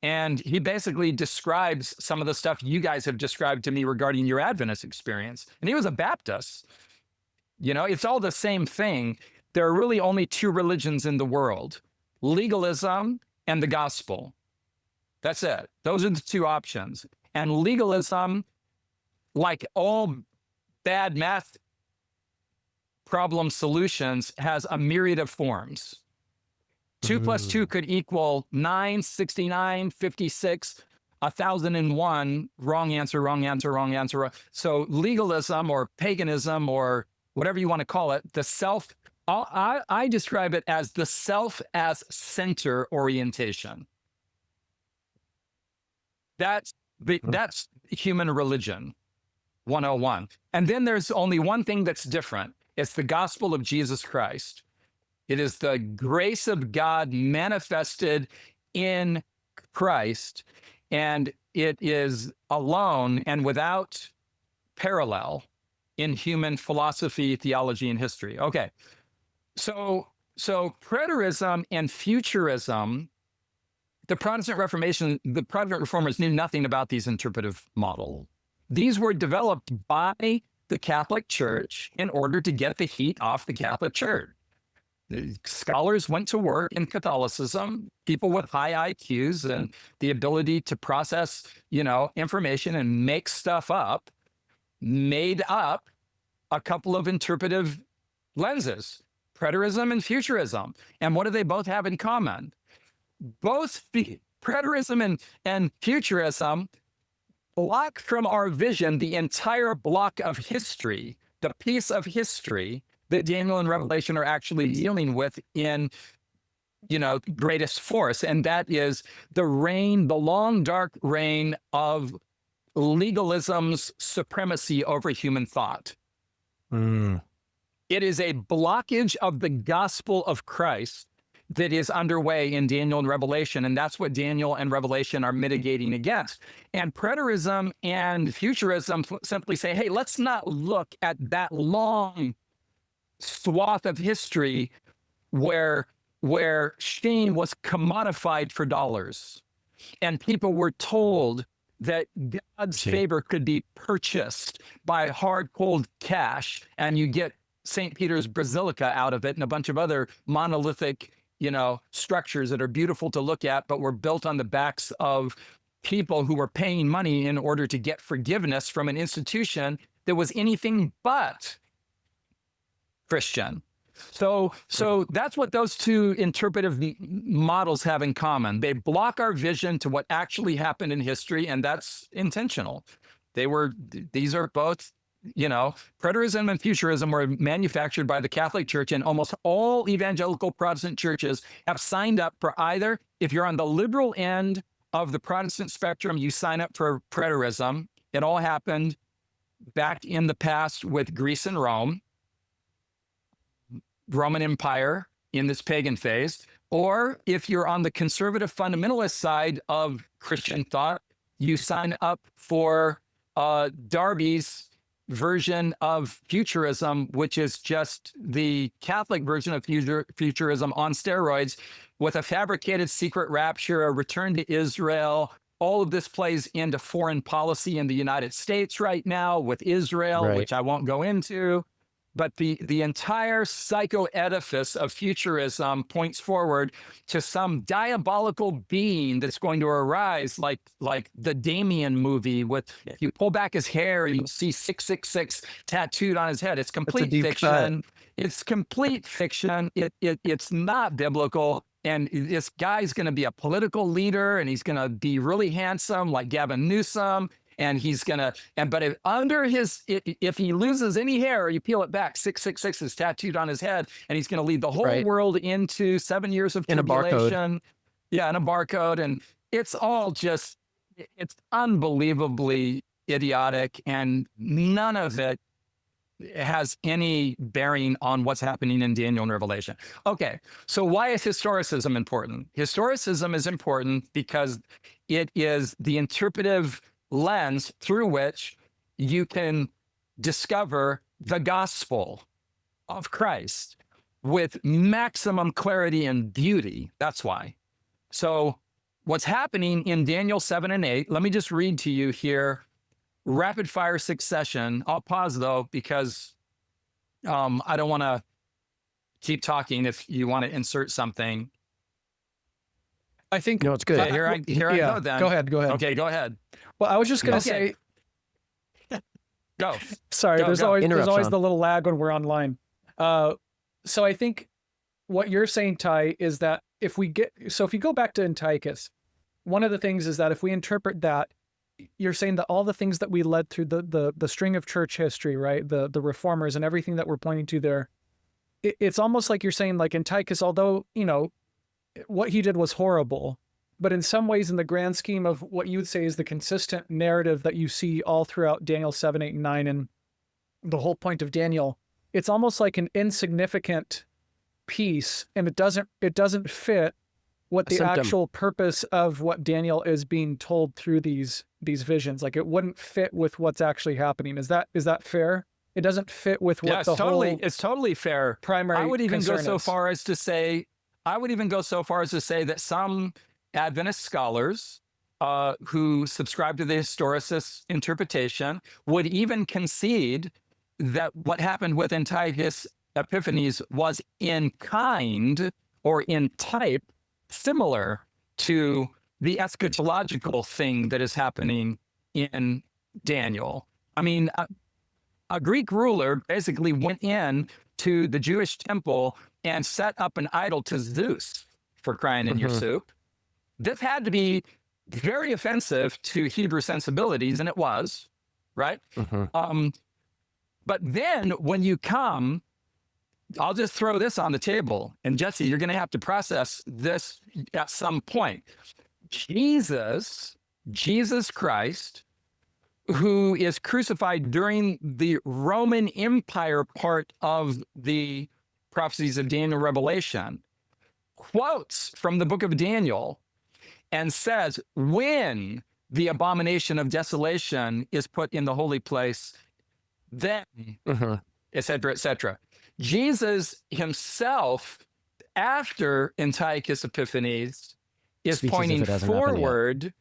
And he basically describes some of the stuff you guys have described to me regarding your Adventist experience. And he was a Baptist. It's all the same thing. There are really only two religions in the world: legalism and the gospel. That's it. Those are the two options. And legalism, like all bad math problem solutions, has a myriad of forms. 2 plus 2 could equal 9, 69, 56, 1001. Wrong answer, wrong answer, wrong answer. So legalism or paganism or whatever you want to call it, I describe it as the self as center orientation. That's human religion 101. And then there's only one thing that's different. It's the gospel of Jesus Christ. It is the grace of God manifested in Christ, and it is alone and without parallel in human philosophy, theology, and history. Okay, so preterism and futurism, the Protestant Reformation, the Protestant Reformers knew nothing about these interpretive models. These were developed by the Catholic Church in order to get the heat off the Catholic Church. The scholars went to work in Catholicism, people with high IQs and the ability to process, information and make stuff up, made up a couple of interpretive lenses. preterism and futurism. And what do they both have in common? Both preterism and futurism block from our vision the entire block of history, the piece of history that Daniel and Revelation are actually dealing with in, greatest force. And that is the long, dark reign of legalism's supremacy over human thought. It is a blockage of the gospel of Christ that is underway in Daniel and Revelation, and that's what Daniel and Revelation are mitigating against. And preterism and futurism simply say, hey, let's not look at that long swath of history where shame was commodified for dollars, and people were told that God's favor could be purchased by hard, cold cash, and you get St. Peter's Basilica out of it and a bunch of other monolithic, structures that are beautiful to look at, but were built on the backs of people who were paying money in order to get forgiveness from an institution that was anything but Christian. So that's what those two interpretive models have in common. They block our vision to what actually happened in history, and that's intentional. These are both, preterism and futurism were manufactured by the Catholic Church, and almost all evangelical Protestant churches have signed up for either. If you're on the liberal end of the Protestant spectrum, you sign up for preterism. It all happened back in the past with Greece and Roman Empire in this pagan phase. Or if you're on the conservative fundamentalist side of Christian thought, you sign up for Darby's version of futurism, which is just the Catholic version of futurism on steroids, with a fabricated secret rapture, a return to Israel. All of this plays into foreign policy in the United States right now with Israel, Right. which I won't go into. But the entire psycho-edifice of futurism points forward to some diabolical being that's going to arise, like the Damien movie. With, if you pull back his hair, you see 666 tattooed on his head. It's complete fiction. It's complete fiction. It's not biblical. And this guy's going to be a political leader, and he's going to be really handsome, like Gavin Newsom. And he's gonna, but if he loses any hair or you peel it back, 666 is tattooed on his head, and he's gonna lead the whole world into 7 years of tribulation. Yeah, and a barcode. And it's all just, it's unbelievably idiotic, and none of it has any bearing on what's happening in Daniel and Revelation. Okay, so why is historicism important? Historicism is important because it is the interpretive lens through which you can discover the gospel of Christ with maximum clarity and beauty. That's why. So what's happening in Daniel 7 and 8, let me just read to you here, rapid fire succession. I'll pause though, because I don't want to keep talking if you want to insert something. I think No, it's good. Okay, here I go then. Go ahead. Okay, go ahead. Well, I was just going to say, Go. sorry, Go, there's go. always Interrupt, Sean. the little lag when we're online. So I think what you're saying, Ty, is that if you go back to Antiochus, one of the things is that if we interpret that, you're saying that all the things that we led through the string of church history, right? The reformers and everything that we're pointing to there, it's almost like you're saying, like Antiochus, although, what he did was horrible, but in some ways, in the grand scheme of what you would say is the consistent narrative that you see all throughout Daniel 7, 8, and 9, and the whole point of Daniel, it's almost like an insignificant piece, and it doesn't fit what the actual purpose of what Daniel is being told through these visions. Like, it wouldn't fit with what's actually happening. Is that fair? It doesn't fit with what it's totally fair. Primary I would even go concern so is. far as to say that some Adventist scholars who subscribe to the historicist interpretation would even concede that what happened with Antiochus Epiphanes was in kind or in type similar to the eschatological thing that is happening in Daniel. I mean, a Greek ruler basically went in to the Jewish temple and set up an idol to Zeus, for crying in your soup. This had to be very offensive to Hebrew sensibilities, and it was, right? But then when you come, I'll just throw this on the table, and Jesse, you're going to have to process this at some point. Jesus Christ, who is crucified during the Roman Empire part of the prophecies of Daniel Revelation, quotes from the book of Daniel and says, when the abomination of desolation is put in the holy place, then, et cetera, et cetera. Jesus himself, after Antiochus Epiphanes, is pointing forward.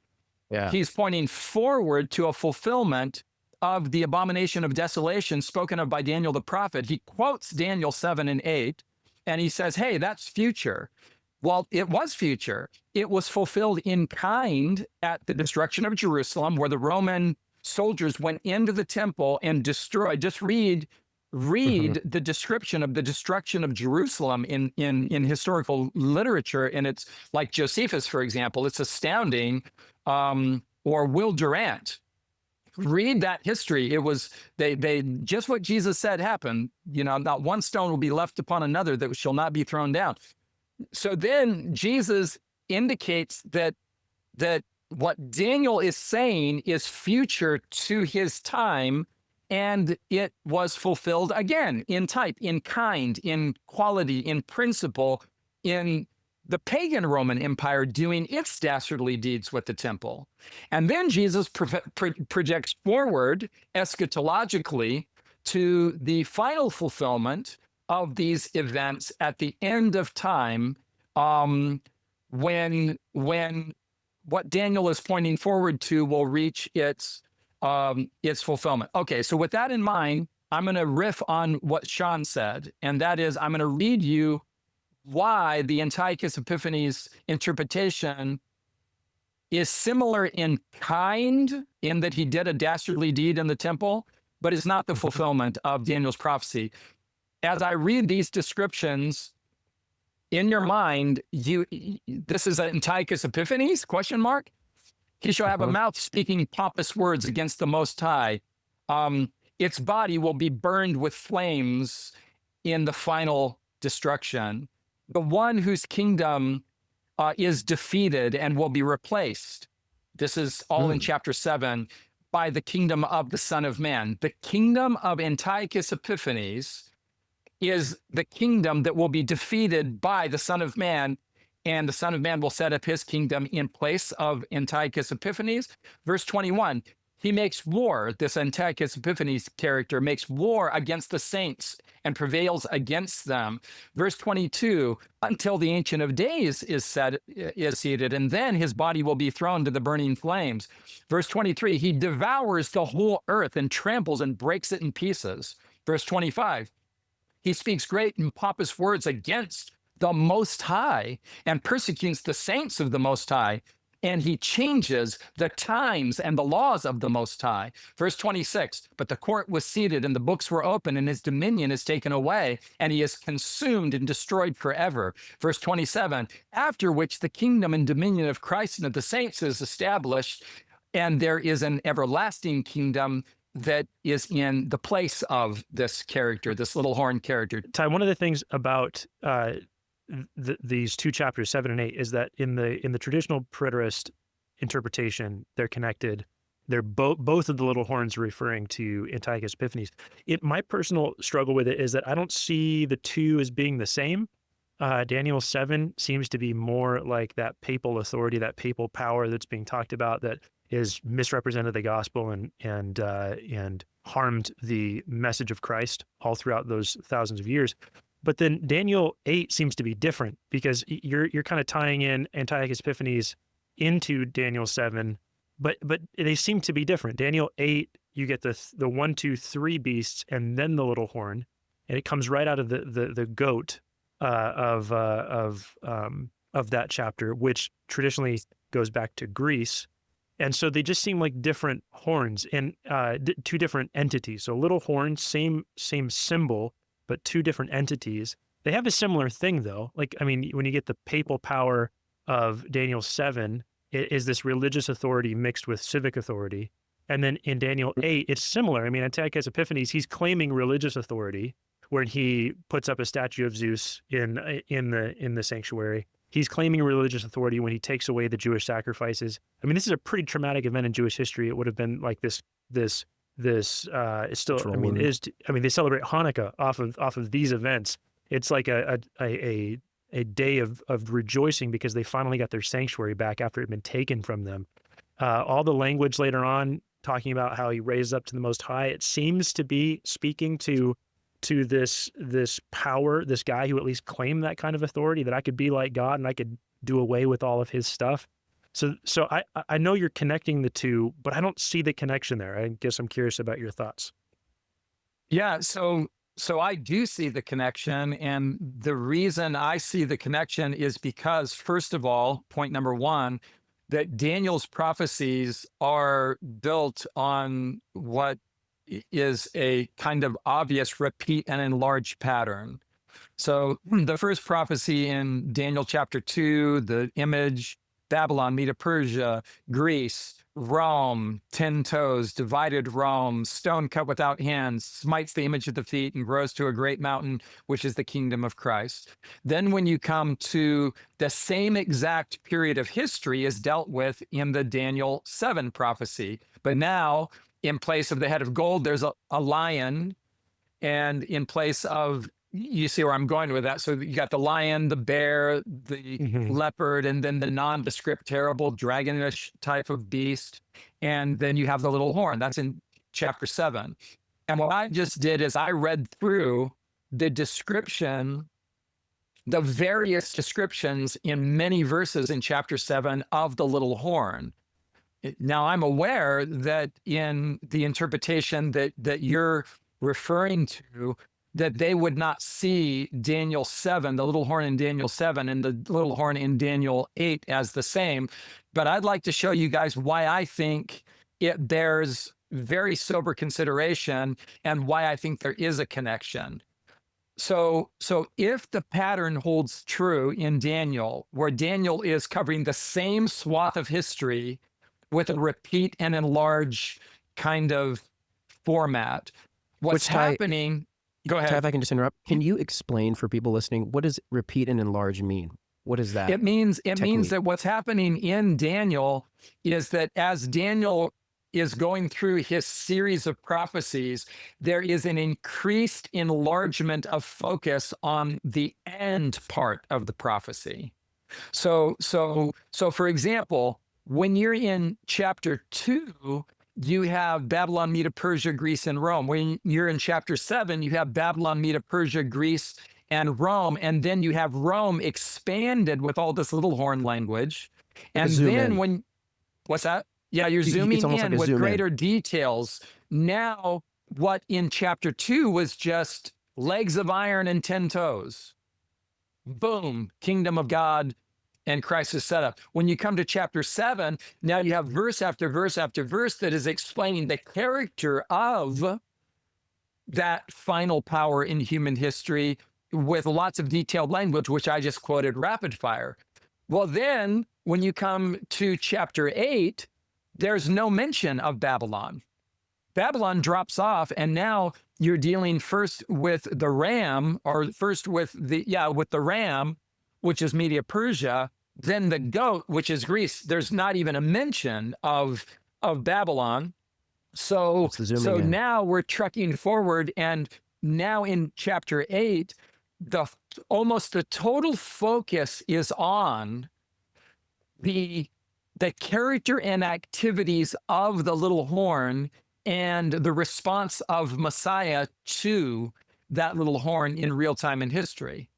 He's pointing forward to a fulfillment of the abomination of desolation spoken of by Daniel the prophet. He quotes Daniel 7 and 8, and he says, hey, that's future. Well, it was future. It was fulfilled in kind at the destruction of Jerusalem, where the Roman soldiers went into the temple and destroyed. Just read the description of the destruction of Jerusalem in historical literature, and it's like Josephus, for example. It's astounding. Or Will Durant. Read that history. It was they just what Jesus said happened. You know, not one stone will be left upon another that shall not be thrown down. So then Jesus indicates that what Daniel is saying is future to his time, and it was fulfilled again in type, in kind, in quality, in principle, in the pagan Roman Empire doing its dastardly deeds with the temple. And then Jesus projects forward eschatologically to the final fulfillment of these events at the end of time, when what Daniel is pointing forward to will reach its fulfillment. Okay, so with that in mind, I'm going to riff on what Sean said, and that is I'm going to read you why the Antiochus Epiphanes interpretation is similar in kind, in that he did a dastardly deed in the temple, but is not the fulfillment of Daniel's prophecy. As I read these descriptions, in your mind, this is Antiochus Epiphanes, ? He shall have a mouth speaking pompous words against the Most High. Its body will be burned with flames in the final destruction. The one whose kingdom is defeated and will be replaced. This is all in chapter 7, by the kingdom of the Son of Man. The kingdom of Antiochus Epiphanes is the kingdom that will be defeated by the Son of Man, and the Son of Man will set up his kingdom in place of Antiochus Epiphanes. Verse 21, he makes war, this Antiochus Epiphanes character makes war against the saints and prevails against them. Verse 22, until the Ancient of Days is seated, and then his body will be thrown to the burning flames. Verse 23, he devours the whole earth and tramples and breaks it in pieces. Verse 25, he speaks great and pompous words against the Most High and persecutes the saints of the Most High. And he changes the times and the laws of the Most High. Verse 26, but the court was seated and the books were open and his dominion is taken away and he is consumed and destroyed forever. Verse 27, after which the kingdom and dominion of Christ and of the saints is established, and there is an everlasting kingdom that is in the place of this character, this little horn character. Ty, one of the things about these two chapters, 7 and 8, is that in the traditional preterist interpretation, they're connected. They're both of the little horns referring to Antiochus Epiphanes. My personal struggle with it is that I don't see the two as being the same. Daniel 7 seems to be more like that papal authority, that papal power that's being talked about, that is misrepresented the gospel and harmed the message of Christ all throughout those thousands of years. But then Daniel 8 seems to be different, because you're kind of tying in Antiochus Epiphanes into Daniel 7, but they seem to be different. Daniel 8, you get the 1, 2, 3 beasts and then the little horn, and it comes right out of the goat of that chapter, which traditionally goes back to Greece. And so they just seem like different horns and two different entities. So little horn, same symbol, but two different entities. They have a similar thing though. Like, I mean, when you get the papal power of Daniel 7, it is this religious authority mixed with civic authority. And then in Daniel 8, it's similar. I mean, Antiochus Epiphanes, he's claiming religious authority when he puts up a statue of Zeus in the sanctuary. He's claiming religious authority when he takes away the Jewish sacrifices. I mean, this is a pretty traumatic event in Jewish history. It would have been like this. It's still. I mean, they celebrate Hanukkah off of these events. It's like a day of rejoicing because they finally got their sanctuary back after it had been taken from them. All the language later on talking about how he raised up to the Most High, it seems to be speaking to this power, this guy who at least claimed that kind of authority, that I could be like God and I could do away with all of his stuff. So I know you're connecting the two, but I don't see the connection there. I guess I'm curious about your thoughts. Yeah, so I do see the connection, and the reason I see the connection is because, first of all, point number one, that Daniel's prophecies are built on what is a kind of obvious repeat and enlarged pattern. So the first prophecy in Daniel chapter 2, the image, Babylon, Medo-Persia, Greece, Rome, 10 toes, divided Rome, stone cut without hands, smites the image of the feet and grows to a great mountain, which is the kingdom of Christ. Then when you come to the same exact period of history is dealt with in the Daniel 7 prophecy, but now in place of the head of gold, there's a lion, and in place of, you see where I'm going with that. So you got the lion, the bear, the leopard, and then the nondescript, terrible, dragonish type of beast. And then you have the little horn. That's in chapter 7. And what I just did is I read through the description, the various descriptions in many verses in chapter 7 of the little horn. Now, I'm aware that in the interpretation that you're referring to, that they would not see Daniel 7, the little horn in Daniel 7, and the little horn in Daniel 8 as the same. But I'd like to show you guys why I think it bears very sober consideration and why I think there is a connection. So if the pattern holds true in Daniel, where Daniel is covering the same swath of history with a repeat and enlarge kind of format, what's happening... Go ahead. Ty, if I can just interrupt, can you explain for people listening, what does repeat and enlarge mean? What is that? It means that what's happening in Daniel is that as Daniel is going through his series of prophecies, there is an increased enlargement of focus on the end part of the prophecy. So for example, when you're in chapter 2, you have Babylon, Medo-Persia, Greece, and Rome. When you're in chapter 7, you have Babylon, Medo-Persia, Greece, and Rome. And then you have Rome expanded with all this little horn language. And then what's that? Yeah, you're zooming in with greater details. Now, what in chapter 2 was just legs of iron and 10 toes. Boom, kingdom of God and Christ is set up. When you come to chapter 7, now you have verse after verse after verse that is explaining the character of that final power in human history with lots of detailed language, which I just quoted rapid fire. Well, then when you come to chapter 8, there's no mention of Babylon. Babylon drops off, and now you're dealing first with the ram, or first with the ram, which is Medo-Persia, then the goat, which is Greece. There's not even a mention of Babylon. So now we're trekking forward, and now in chapter 8, almost the total focus is on the character and activities of the little horn and the response of Messiah to that little horn in real time in history.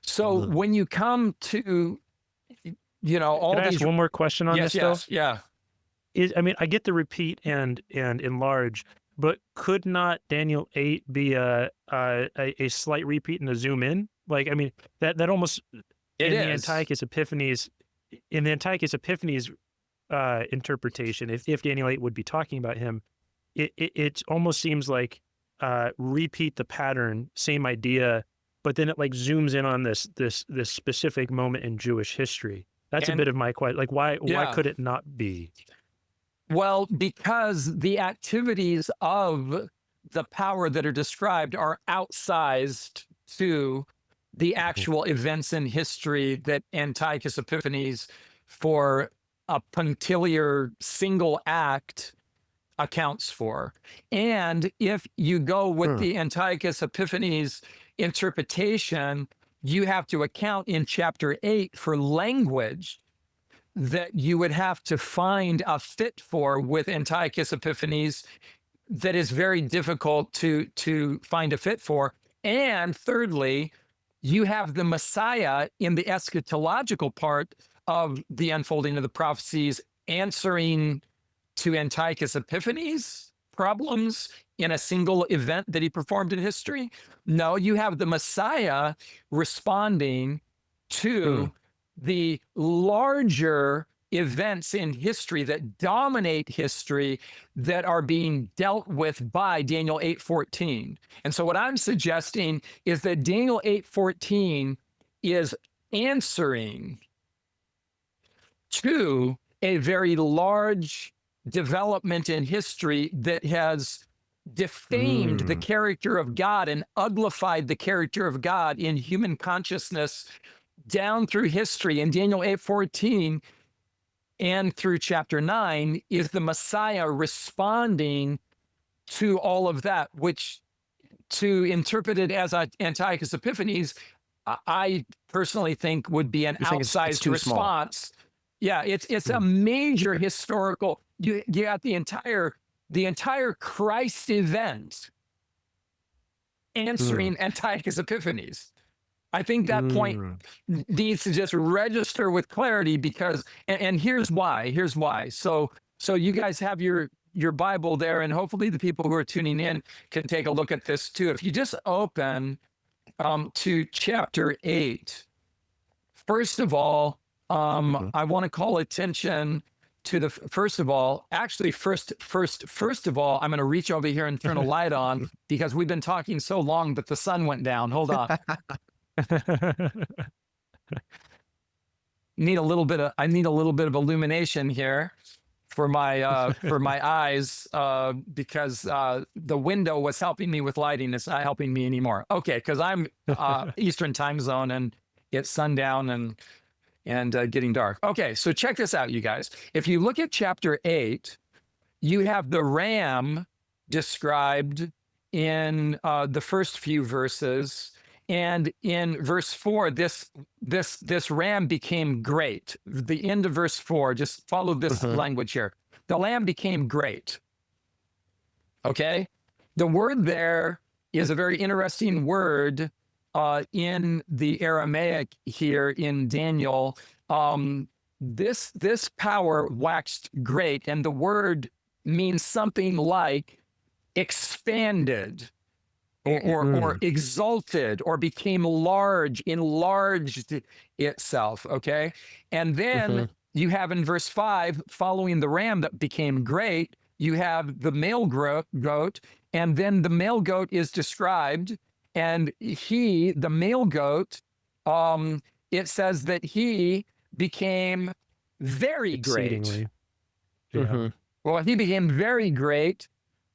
So when you come to, all Can I these... ask one more question on this, though? Yeah. I get the repeat and enlarge, but could not Daniel 8 be a slight repeat and a zoom in? Like, I mean, that almost... It is. The Antiochus Epiphanes, in the Antiochus Epiphanes interpretation, if Daniel 8 would be talking about him, it almost seems like repeat the pattern, same idea, but then it like zooms in on this specific moment in Jewish history. That's a bit of my question. Like, why could it not be? Well, because the activities of the power that are described are outsized to the actual events in history that Antiochus Epiphanes, for a punctiliar single act, accounts for. And if you go with the Antiochus Epiphanes interpretation, you have to account in chapter 8 for language that you would have to find a fit for with Antiochus Epiphanes that is very difficult to find a fit for. And thirdly, you have the Messiah in the eschatological part of the unfolding of the prophecies answering to Antiochus Epiphanes' problems in a single event that he performed in history. No, you have the Messiah responding to the larger events in history that dominate history that are being dealt with by Daniel 8:14. And so what I'm suggesting is that Daniel 8:14 is answering to a very large development in history that has defamed the character of God and uglified the character of God in human consciousness down through history. And Daniel 8:14 and through chapter 9 is the Messiah responding to all of that, which, to interpret it as Antiochus Epiphanes, I personally think would be an outsized response. Yeah, it's a major historical. You got the entire Christ event answering Antiochus Epiphanes. I think that point needs to just register with clarity, because, and here's why. So you guys have your Bible there, and hopefully the people who are tuning in can take a look at this too. If you just open to chapter 8, first of all, I want to call attention to the first of all, I'm going to reach over here and turn a light on, because we've been talking so long that the sun went down. Hold on. I need a little bit of illumination here for my eyes, because the window was helping me with lighting. It's not helping me anymore. Okay, because I'm Eastern time zone and it's sundown and getting dark. Okay, so check this out, you guys. If you look at chapter 8, you have the ram described in the first few verses. And in verse 4, this ram became great. The end of verse 4, just follow this language here. The lamb became great. Okay? The word there is a very interesting word in the Aramaic here in Daniel. This power waxed great, and the word means something like expanded, or exalted, or became large, enlarged itself, okay? And then you have in verse 5, following the ram that became great, you have the male goat, and then the male goat is described, and the male goat, it says that he became very great. Yeah. Well, he became very great.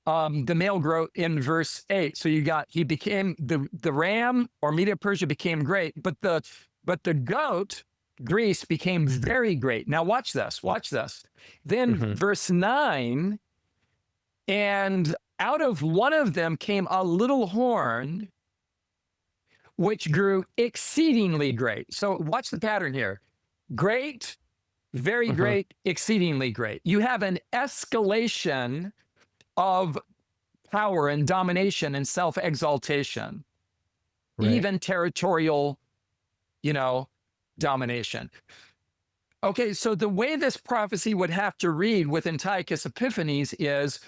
The male goat in verse 8. So you got, he became the ram, or Media Persia, became great, but the goat, Greece, became very great. Now watch this. Then verse 9, and out of one of them came a little horn, which grew exceedingly great. So watch the pattern here. Great, very great, exceedingly great. You have an escalation of power and domination and self-exaltation, even territorial, domination. Okay, so the way this prophecy would have to read with Antiochus Epiphanes is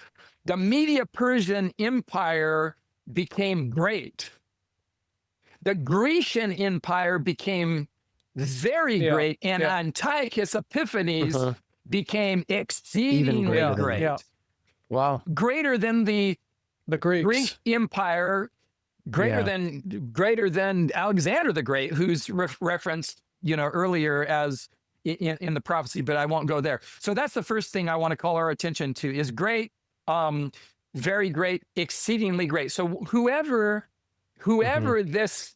the Media-Persian Empire became great. The Grecian Empire became very great, and Antiochus Epiphanes became exceedingly great. Wow. Greater than the The Greeks. Greek Empire, greater than Alexander the Great, who's referenced, earlier as in the prophecy, but I won't go there. So that's the first thing I want to call our attention to is great, very great, exceedingly great. So whoever this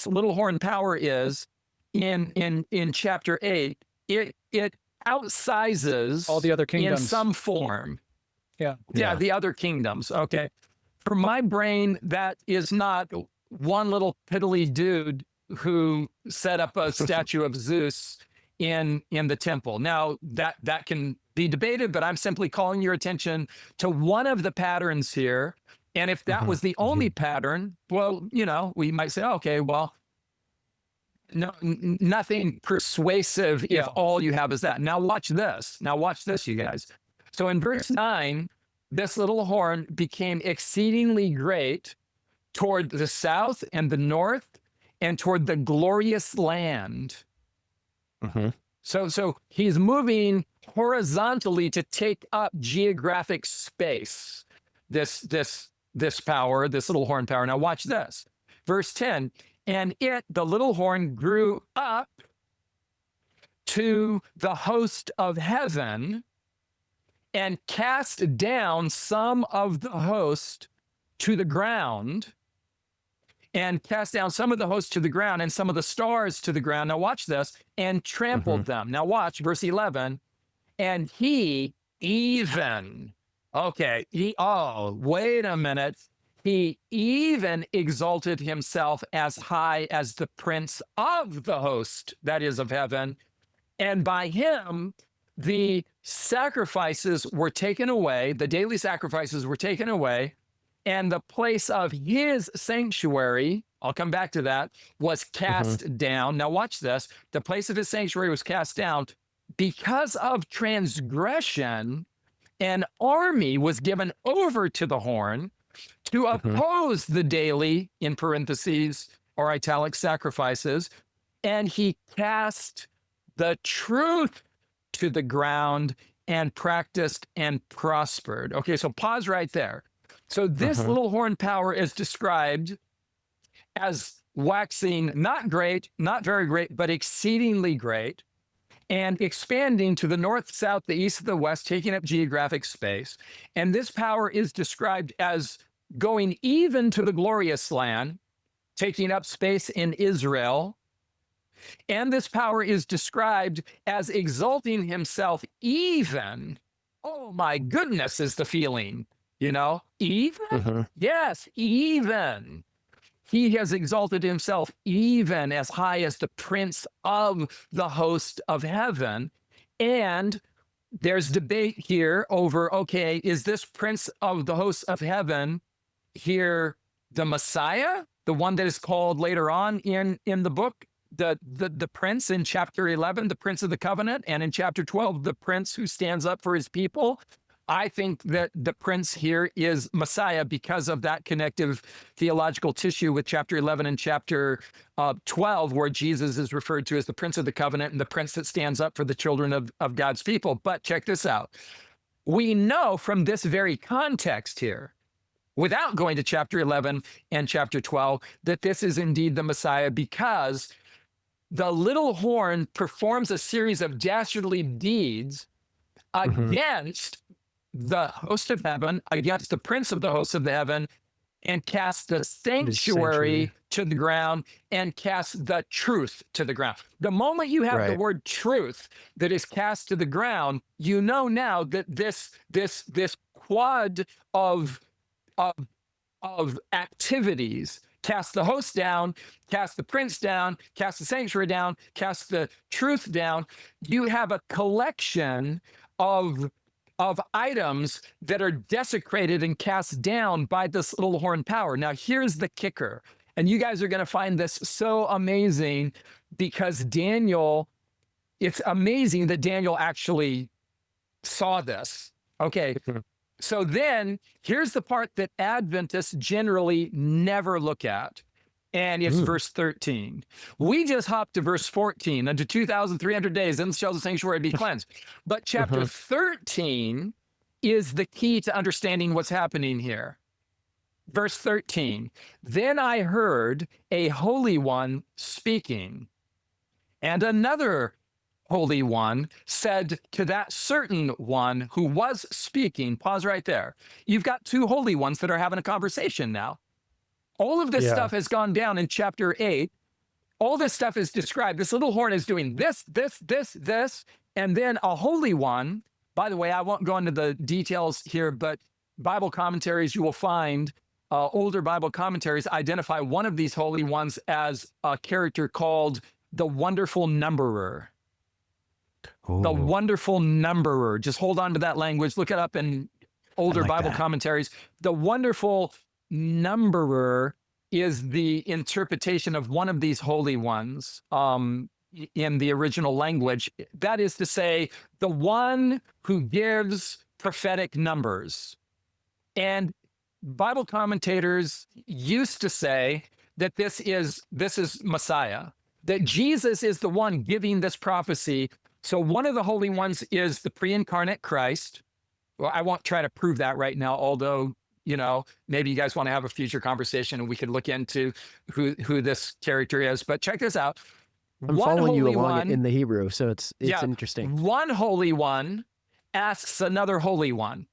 little horn power is in chapter 8, it outsizes all the other kingdoms in some form. Yeah, the other kingdoms. Okay. For my brain, that is not one little piddly dude who set up a statue of Zeus in the temple. Now, that can be debated, but I'm simply calling your attention to one of the patterns here. And if that was the only pattern, well, we might say, okay, well, no, nothing persuasive if all you have is that. Now watch this. You guys. So in verse 9, this little horn became exceedingly great toward the south and the north and toward the glorious land. So he's moving horizontally to take up geographic space. This power, this little horn power. Now watch this. Verse 10, and the little horn grew up to the host of heaven and cast down some of the host to the ground, and cast down some of the host to the ground and some of the stars to the ground. Now watch this, and trampled them. Now watch verse 11. And he even, wait a minute. He even exalted himself as high as the prince of the host, that is of heaven. And by him, the sacrifices were taken away, the daily sacrifices were taken away, and the place of his sanctuary, I'll come back to that, was cast down. Now watch this. The place of his sanctuary was cast down because of transgression. An army was given over to the horn to oppose the daily, in parentheses or italic, sacrifices, and he cast the truth to the ground and practiced and prospered. Okay, so pause right there. So this little horn power is described as waxing not great, not very great, but exceedingly great, and expanding to the north, south, the east, the west, taking up geographic space. And this power is described as going even to the glorious land, taking up space in Israel. And this power is described as exalting himself even. Oh my goodness, is the feeling, even? Yes, even. He has exalted himself even as high as the prince of the host of heaven. And there's debate here over, is this prince of the hosts of heaven here the Messiah, the one that is called later on in the book, the prince in chapter 11, the prince of the covenant, and in chapter 12, the prince who stands up for his people? I think that the prince here is Messiah because of that connective theological tissue with chapter 11 and chapter 12, where Jesus is referred to as the prince of the covenant and the prince that stands up for the children of God's people. But check this out. We know from this very context here, without going to chapter 11 and chapter 12, that this is indeed the Messiah, because the little horn performs a series of dastardly deeds against the host of heaven, against the prince of the hosts of the heaven, and casts the sanctuary to the ground and casts the truth to the ground. The moment you have the word truth that is cast to the ground, you know now that this quad of activities, cast the host down, cast the prince down, cast the sanctuary down, cast the truth down. You have a collection of items that are desecrated and cast down by this little horn power. Now, here's the kicker. And you guys are going to find this so amazing, because it's amazing that Daniel actually saw this. Okay. So then here's the part that Adventists generally never look at. And it's verse 13. We just hopped to verse 14. Unto 2,300 days, then shall the sanctuary be cleansed. But chapter 13 is the key to understanding what's happening here. Verse 13, then I heard a holy one speaking, and another holy one said to that certain one who was speaking, pause right there. You've got two holy ones that are having a conversation now. All of this stuff has gone down in chapter 8. All this stuff is described. This little horn is doing this, and then a holy one. By the way, I won't go into the details here, but Bible commentaries you will find, older Bible commentaries identify one of these holy ones as a character called the Wonderful Numberer. Oh. The Wonderful Numberer. Just hold on to that language. Look it up in older Bible commentaries. The Wonderful Numberer is the interpretation of one of these holy ones in the original language. That is to say, the one who gives prophetic numbers. And Bible commentators used to say that this is Messiah, that Jesus is the one giving this prophecy. So one of the holy ones is the pre-incarnate Christ. Well, I won't try to prove that right now, although, you know, maybe you guys want to have a future conversation and we could look into who this character is. But check this out. I'm following you along in the Hebrew, so it's interesting. One holy one asks another holy one.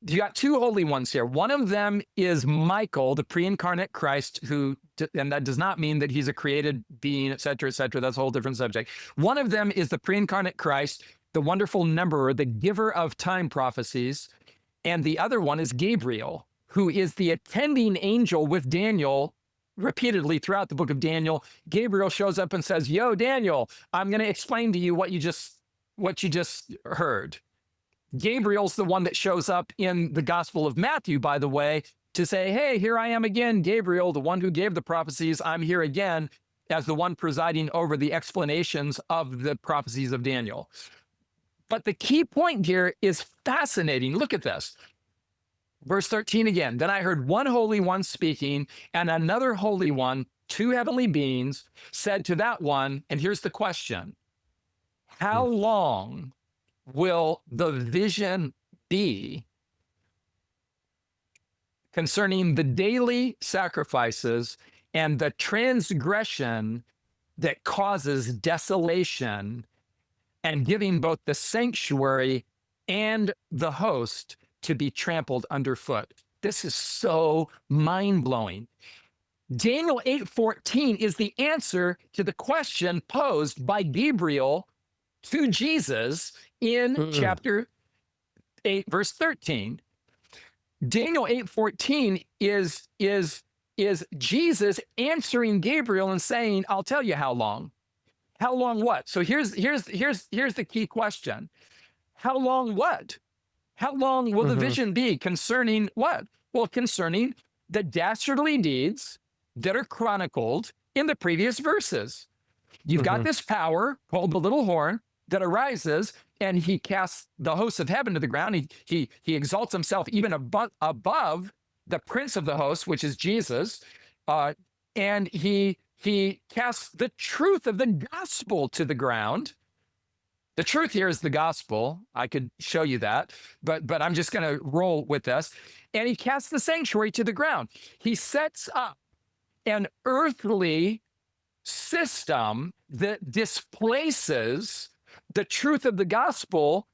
You got two holy ones here. One of them is Michael, the pre-incarnate Christ, and that does not mean that he's a created being, et cetera, et cetera. That's a whole different subject. One of them is the pre-incarnate Christ, the wonderful numberer, the giver of time prophecies. And the other one is Gabriel, who is the attending angel with Daniel. Repeatedly throughout the book of Daniel, Gabriel shows up and says, yo, Daniel, I'm going to explain to you what you just heard. Gabriel's the one that shows up in the Gospel of Matthew, by the way, to say, hey, here I am again, Gabriel, the one who gave the prophecies. I'm here again as the one presiding over the explanations of the prophecies of Daniel. But the key point here is fascinating. Look at this. Verse 13 again, then I heard one holy one speaking, and another holy one, two heavenly beings, said to that one, and here's the question, how long will the vision be concerning the daily sacrifices and the transgression that causes desolation and giving both the sanctuary and the host to be trampled underfoot? This is so mind-blowing. Daniel 8:14 is the answer to the question posed by Gabriel to Jesus in chapter 8, verse 13. Daniel 8:14 is Jesus answering Gabriel and saying, I'll tell you how long. How long what? So here's the key question. How long what? How long will the vision be concerning what? Well, concerning the dastardly deeds that are chronicled in the previous verses. You've got this power called the little horn that arises, and he casts the hosts of heaven to the ground. He exalts himself even above the prince of the hosts, which is Jesus, and he casts the truth of the gospel to the ground. The truth here is the gospel. I could show you that, but I'm just going to roll with this. And he casts the sanctuary to the ground. He sets up an earthly system that displaces the truth of the gospel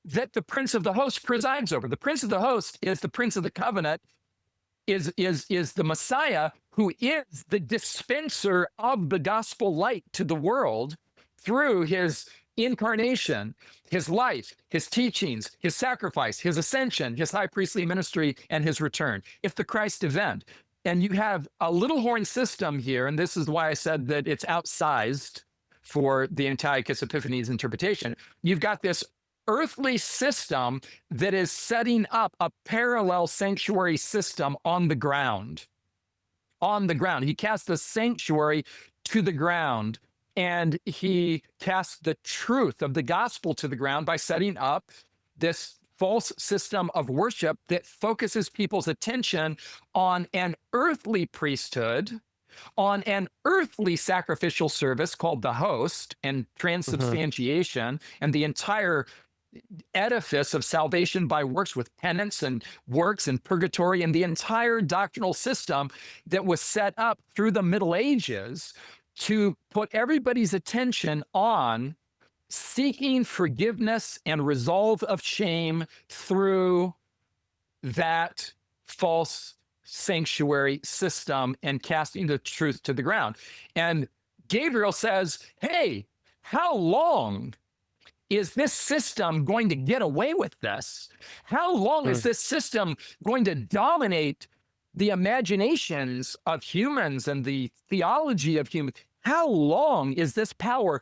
that the prince of the host presides over. The prince of the host is the prince of the covenant, is the Messiah, who is the dispenser of the gospel light to the world through his incarnation, his life, his teachings, his sacrifice, his ascension, his high priestly ministry, and his return. It's the Christ event. And you have a little horn system here, and this is why I said that it's outsized for the Antiochus Epiphanes interpretation. You've got this earthly system that is setting up a parallel sanctuary system on the ground. On the ground. He casts the sanctuary to the ground, and he casts the truth of the gospel to the ground by setting up this false system of worship that focuses people's attention on an earthly priesthood, on an earthly sacrificial service called the host and transubstantiation, and the entire edifice of salvation by works with penance and works and purgatory and the entire doctrinal system that was set up through the Middle Ages to put everybody's attention on seeking forgiveness and resolve of shame through that false sanctuary system and casting the truth to the ground. And Gabriel says, hey, how long is this system going to get away with this? How long is this system going to dominate the imaginations of humans and the theology of humans? How long is this power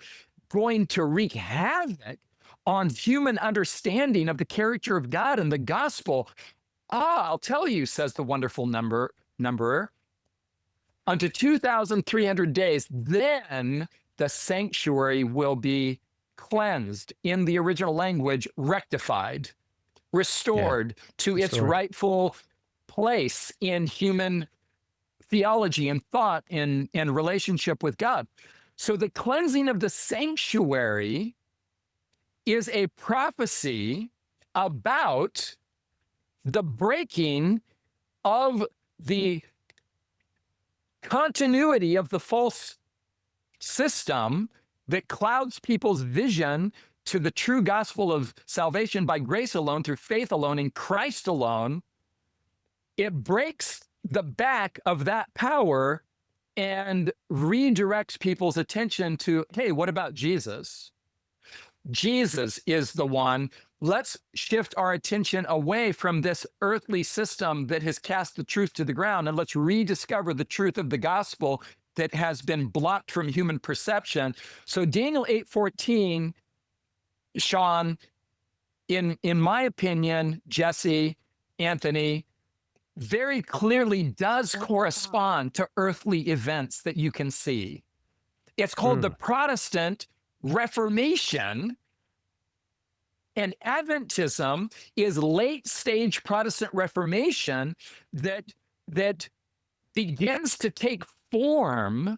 going to wreak havoc on human understanding of the character of God and the gospel? I'll tell you, says the wonderful numberer, unto 2,300 days, then the sanctuary will be cleansed, in the original language, rectified, restored to its rightful place in human theology and thought and relationship with God. So the cleansing of the sanctuary is a prophecy about the breaking of the continuity of the false system that clouds people's vision to the true gospel of salvation by grace alone, through faith alone, in Christ alone. It breaks the back of that power and redirects people's attention to, hey, what about Jesus? Jesus is the one. Let's shift our attention away from this earthly system that has cast the truth to the ground, and let's rediscover the truth of the gospel that has been blocked from human perception. So Daniel 8:14, Sean, in my opinion, Jesse, Anthony, very clearly does correspond to earthly events that you can see. It's called the Protestant Reformation, and Adventism is late-stage Protestant Reformation that begins to take form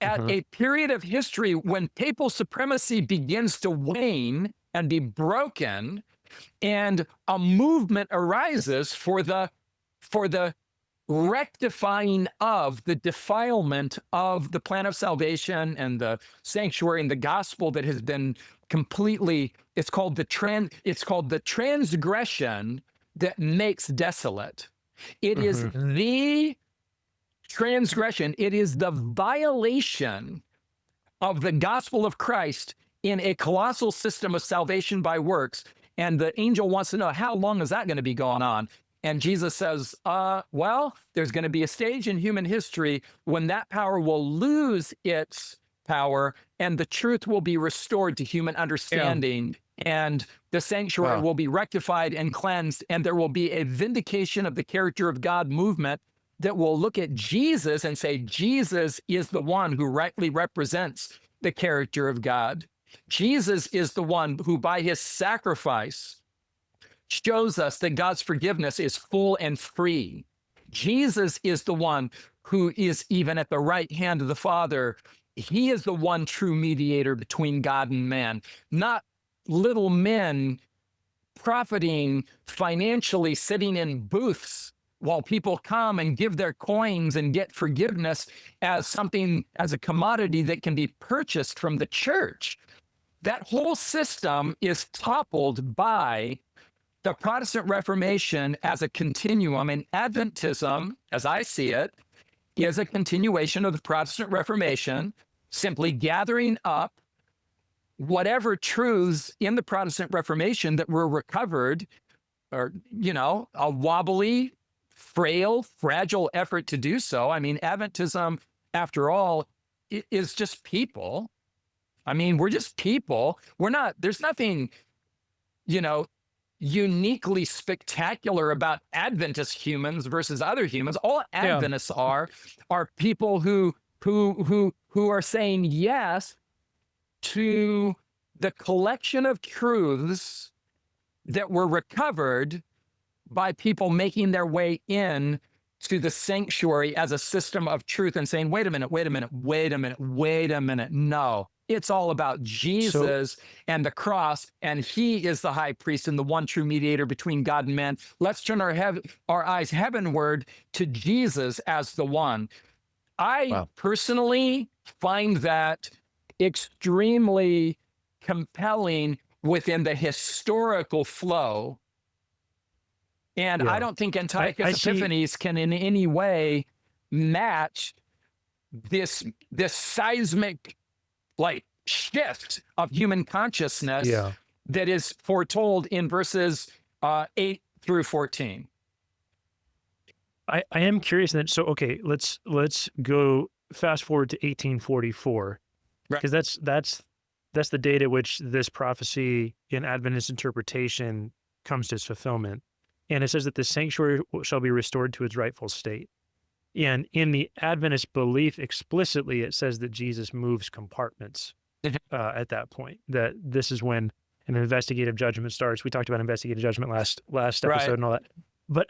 at a period of history when papal supremacy begins to wane and be broken, and a movement arises for the rectifying of the defilement of the plan of salvation and the sanctuary and the gospel that has been completely, it's called the transgression that makes desolate. It is the transgression, it is the violation of the gospel of Christ in a colossal system of salvation by works. And the angel wants to know, how long is that going to be going on? And Jesus says, well, there's going to be a stage in human history when that power will lose its power and the truth will be restored to human understanding. And the sanctuary will be rectified and cleansed, and there will be a vindication of the character of God movement that will look at Jesus and say, Jesus is the one who rightly represents the character of God. Jesus is the one who, by his sacrifice, shows us that God's forgiveness is full and free. Jesus is the one who is even at the right hand of the Father. He is the one true mediator between God and man, not little men profiting financially, sitting in booths while people come and give their coins and get forgiveness as something, as a commodity that can be purchased from the church. That whole system is toppled by the Protestant Reformation as a continuum, and Adventism, as I see it, is a continuation of the Protestant Reformation, simply gathering up whatever truths in the Protestant Reformation that were recovered, or, a wobbly, frail, fragile effort to do so. I mean, Adventism, after all, is just people. I mean, we're just people. There's nothing, uniquely spectacular about Adventist humans versus other humans. All Adventists are people who are saying yes to the collection of truths that were recovered by people making their way in to the sanctuary as a system of truth and saying, wait a minute. No, It's all about Jesus and the cross, and he is the high priest and the one true mediator between God and man. Let's turn our eyes heavenward to Jesus as the one. I personally find that extremely compelling within the historical flow. And I don't think Antiochus Epiphanes can in any way match this seismic like shift of human consciousness that is foretold in verses 8 through 14. I am curious that, so, okay, let's go fast forward to 1844, because that's the date at which this prophecy in Adventist interpretation comes to its fulfillment. And it says that the sanctuary shall be restored to its rightful state. And in the Adventist belief, explicitly, it says that Jesus moves compartments at that point, that this is when an investigative judgment starts. We talked about investigative judgment last episode and all that. But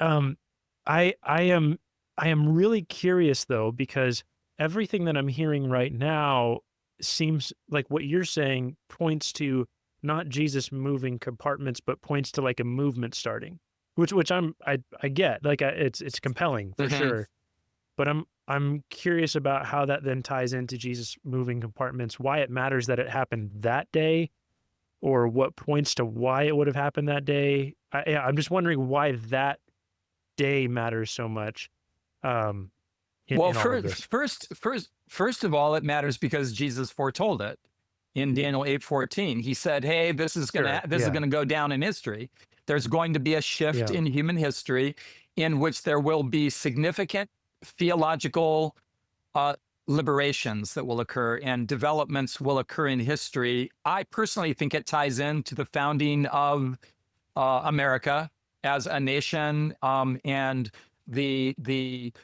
I am really curious, though, because everything that I'm hearing right now seems like what you're saying points to not Jesus moving compartments, but points to like a movement starting, which I get, like it's compelling for sure. But I'm curious about how that then ties into Jesus moving compartments, why it matters that it happened that day, or what points to why it would have happened that day. I'm just wondering why that day matters so much. First of all, it matters because Jesus foretold it in Daniel 8:14. He said, "Hey, this is gonna go down in history. There's going to be a shift in human history in which there will be significant theological liberations that will occur and developments will occur in history." I personally think it ties into the founding of America as a nation, and the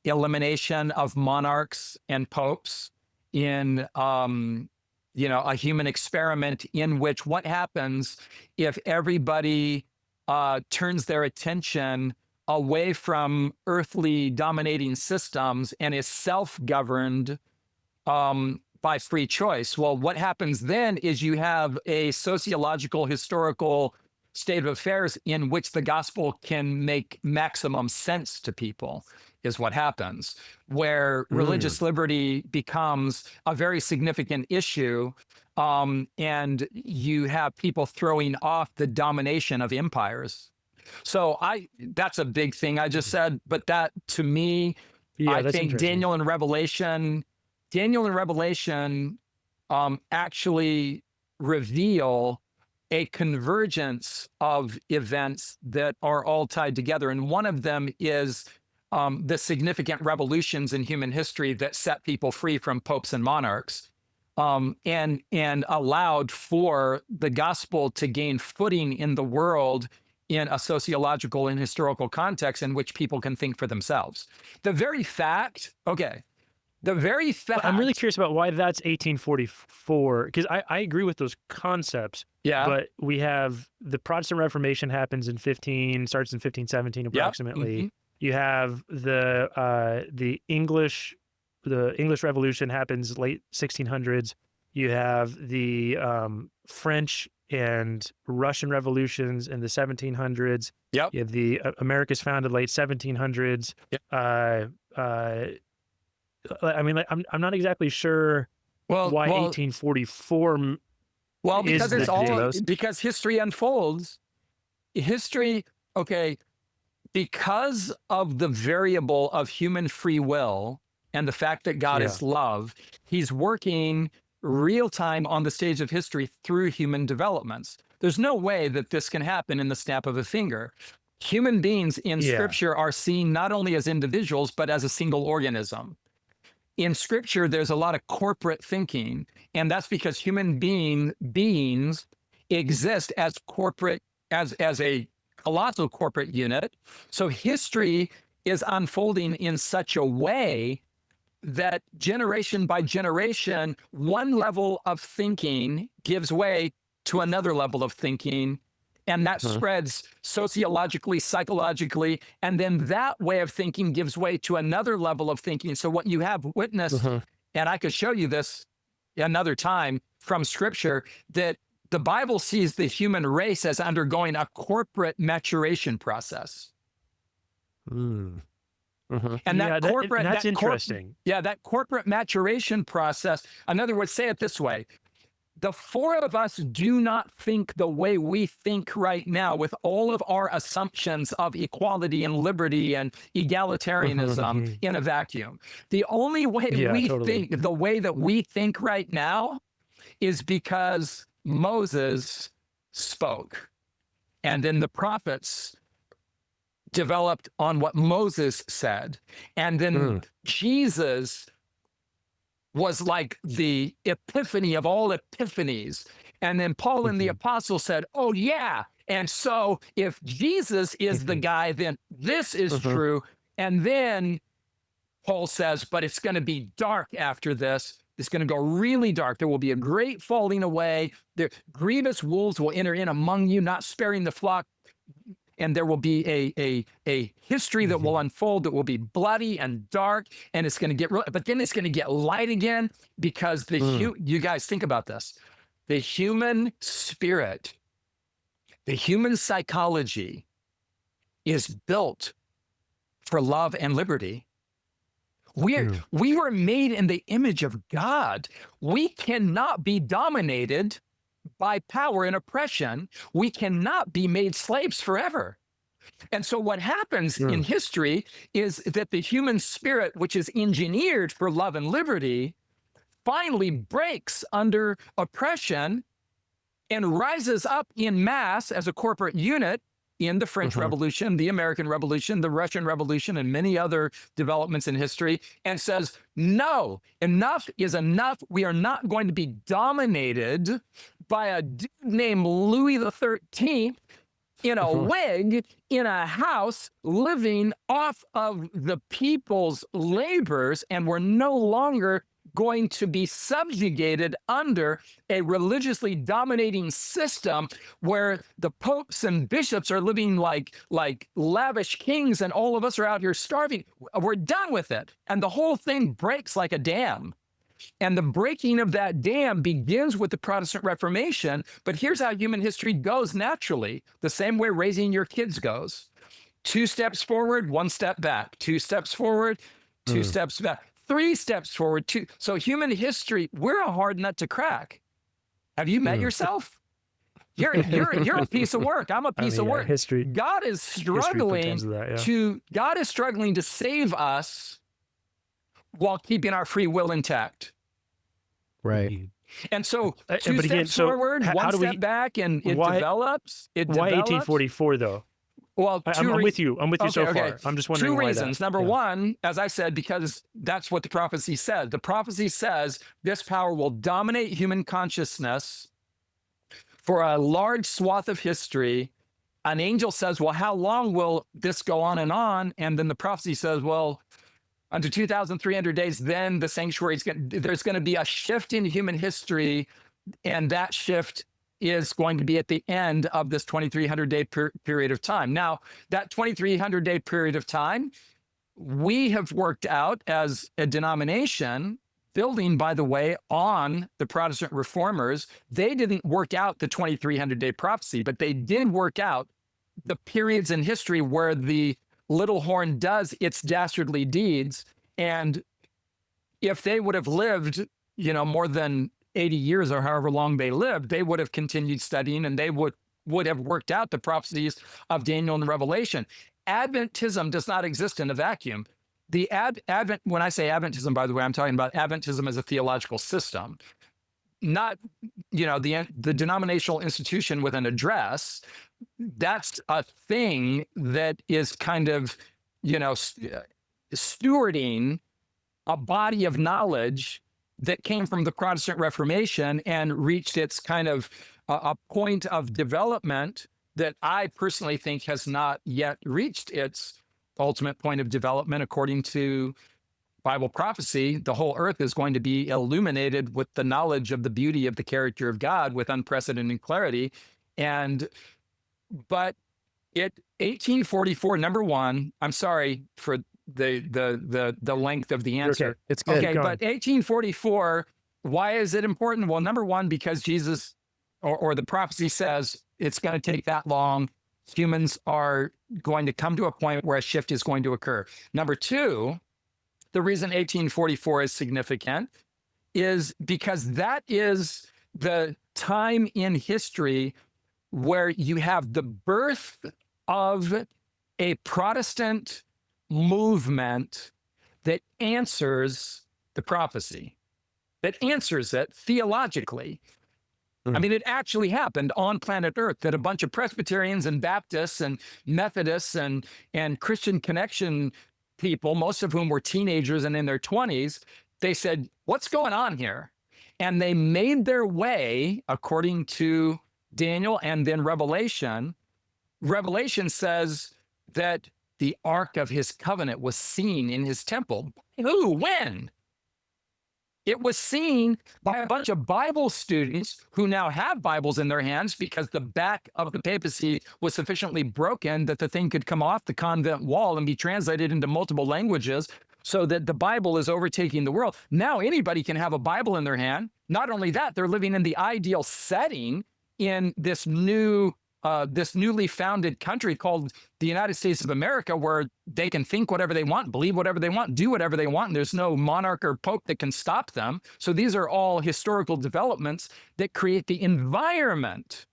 elimination of monarchs and popes in a human experiment in which what happens if everybody turns their attention away from earthly dominating systems and is self-governed by free choice. Well, what happens then is you have a sociological, historical state of affairs in which the gospel can make maximum sense to people, is what happens, where religious liberty becomes a very significant issue, and you have people throwing off the domination of empires. So that's a big thing I just said, but that to me, I think Daniel and Revelation actually reveal a convergence of events that are all tied together. And one of them is the significant revolutions in human history that set people free from popes and monarchs, and allowed for the gospel to gain footing in the world in a sociological and historical context in which people can think for themselves. The very fact. I'm really curious about why that's 1844, because I agree with those concepts. Yeah. But we have the Protestant Reformation starts in 1517 approximately. Yep. You have the English Revolution happens late 1600s. You have the French and Russian revolutions in the 1700s. Yep. You have the America's founded late 1700s. Yep. I mean, like, I'm not exactly sure why 1844. Well, because history unfolds. Because of the variable of human free will and the fact that God is love, he's working real time on the stage of history through human developments. There's no way that this can happen in the snap of a finger. Human beings in Scripture are seen not only as individuals, but as a single organism. In Scripture, there's a lot of corporate thinking, and that's because human beings exist as a colossal corporate unit. So history is unfolding in such a way that generation by generation, one level of thinking gives way to another level of thinking, and that spreads sociologically, psychologically, and then that way of thinking gives way to another level of thinking. So what you have witnessed and I could show you this another time from Scripture, that the Bible sees the human race as undergoing a corporate maturation process. Mm. Mhm. And Yeah, that corporate, that's that interesting. that corporate maturation process, in other words, say it this way: the four of us do not think the way we think right now, with all of our assumptions of equality and liberty and egalitarianism in a vacuum. The only way Yeah, we totally. think the way that we think right now is because Moses spoke, and then the prophets developed on what Moses said, and then Jesus was like the epiphany of all epiphanies. And then Paul and the apostles said, oh yeah, and so if Jesus is the guy, then this is true. And then Paul says, but it's going to be dark after this. It's going to go really dark. There will be a great falling away. The grievous wolves will enter in among you, not sparing the flock. And there will be a history that will unfold that will be bloody and dark, and it's going to get but then it's going to get light again, because you guys think about this. The human spirit, the human psychology is built for love and liberty. We were made in the image of God. We cannot be dominated by power and oppression. We cannot be made slaves forever. And so what happens in history is that the human spirit, which is engineered for love and liberty, finally breaks under oppression and rises up in mass as a corporate unit in the French Revolution, the American Revolution, the Russian Revolution, and many other developments in history, and says, no, enough is enough. We are not going to be dominated by a dude named Louis XIII in a wig in a house living off of the people's labors, and we're no longer going to be subjugated under a religiously dominating system where the popes and bishops are living like lavish kings, and all of us are out here starving. We're done with it. And the whole thing breaks like a dam. And the breaking of that dam begins with the Protestant Reformation. But here's how human history goes naturally, the same way raising your kids goes. 2 steps forward, 1 step back. 2 steps forward, 2 steps back. 3 steps forward, 2. So human history, we're a hard nut to crack. Have you met yourself? You're a piece of work. I'm a piece of work. History. God is struggling God is struggling to save us while keeping our free will intact. Right. And so But 2 again, steps so forward, how 1 do we- step back, and it why- develops. Why 1844 though? Well, I'm with you. I'm with you so far. I'm just wondering 2 why reasons. that. Number one, as I said, because that's what the prophecy said. The prophecy says this power will dominate human consciousness for a large swath of history. An angel says, well, how long will this go on? And then the prophecy says, well, under 2,300 days, then the sanctuary there's going to be a shift in human history, and that shift is going to be at the end of this 2,300-day period of time. Now, that 2,300-day period of time, we have worked out as a denomination, building, by the way, on the Protestant reformers. They didn't work out the 2,300-day prophecy, but they did work out the periods in history where the little horn does its dastardly deeds. And if they would have lived, more than 80 years or however long they lived, they would have continued studying, and they would have worked out the prophecies of Daniel and the Revelation. Adventism does not exist in a vacuum. The Advent, when I say Adventism, by the way, I'm talking about Adventism as a theological system, not, the denominational institution with an address. That's a thing that is kind of, stewarding a body of knowledge that came from the Protestant Reformation and reached its kind of a point of development that I personally think has not yet reached its ultimate point of development. According to Bible prophecy, the whole earth is going to be illuminated with the knowledge of the beauty of the character of God with unprecedented clarity. But 1844, number one, I'm sorry for the length of the answer. Okay. It's good. Okay, Keep but 1844, why is it important? Well, number one, because Jesus or the prophecy says it's going to take that long. Humans are going to come to a point where a shift is going to occur. Number two, the reason 1844 is significant is because that is the time in history where you have the birth of a Protestant movement that answers the prophecy, that answers it theologically. I mean, it actually happened on planet Earth that a bunch of Presbyterians and Baptists and Methodists and Christian Connection people, most of whom were teenagers and in their 20s, they said, what's going on here? And they made their way, according to Daniel and then Revelation. Revelation says that the Ark of his covenant was seen in his temple. Who? When? It was seen by a bunch of Bible students who now have Bibles in their hands because the back of the papacy was sufficiently broken that the thing could come off the convent wall and be translated into multiple languages so that the Bible is overtaking the world. Now anybody can have a Bible in their hand. Not only that, they're living in the ideal setting in this newly founded country called the United States of America, where they can think whatever they want, believe whatever they want, do whatever they want, and there's no monarch or pope that can stop them. So these are all historical developments that create the environment.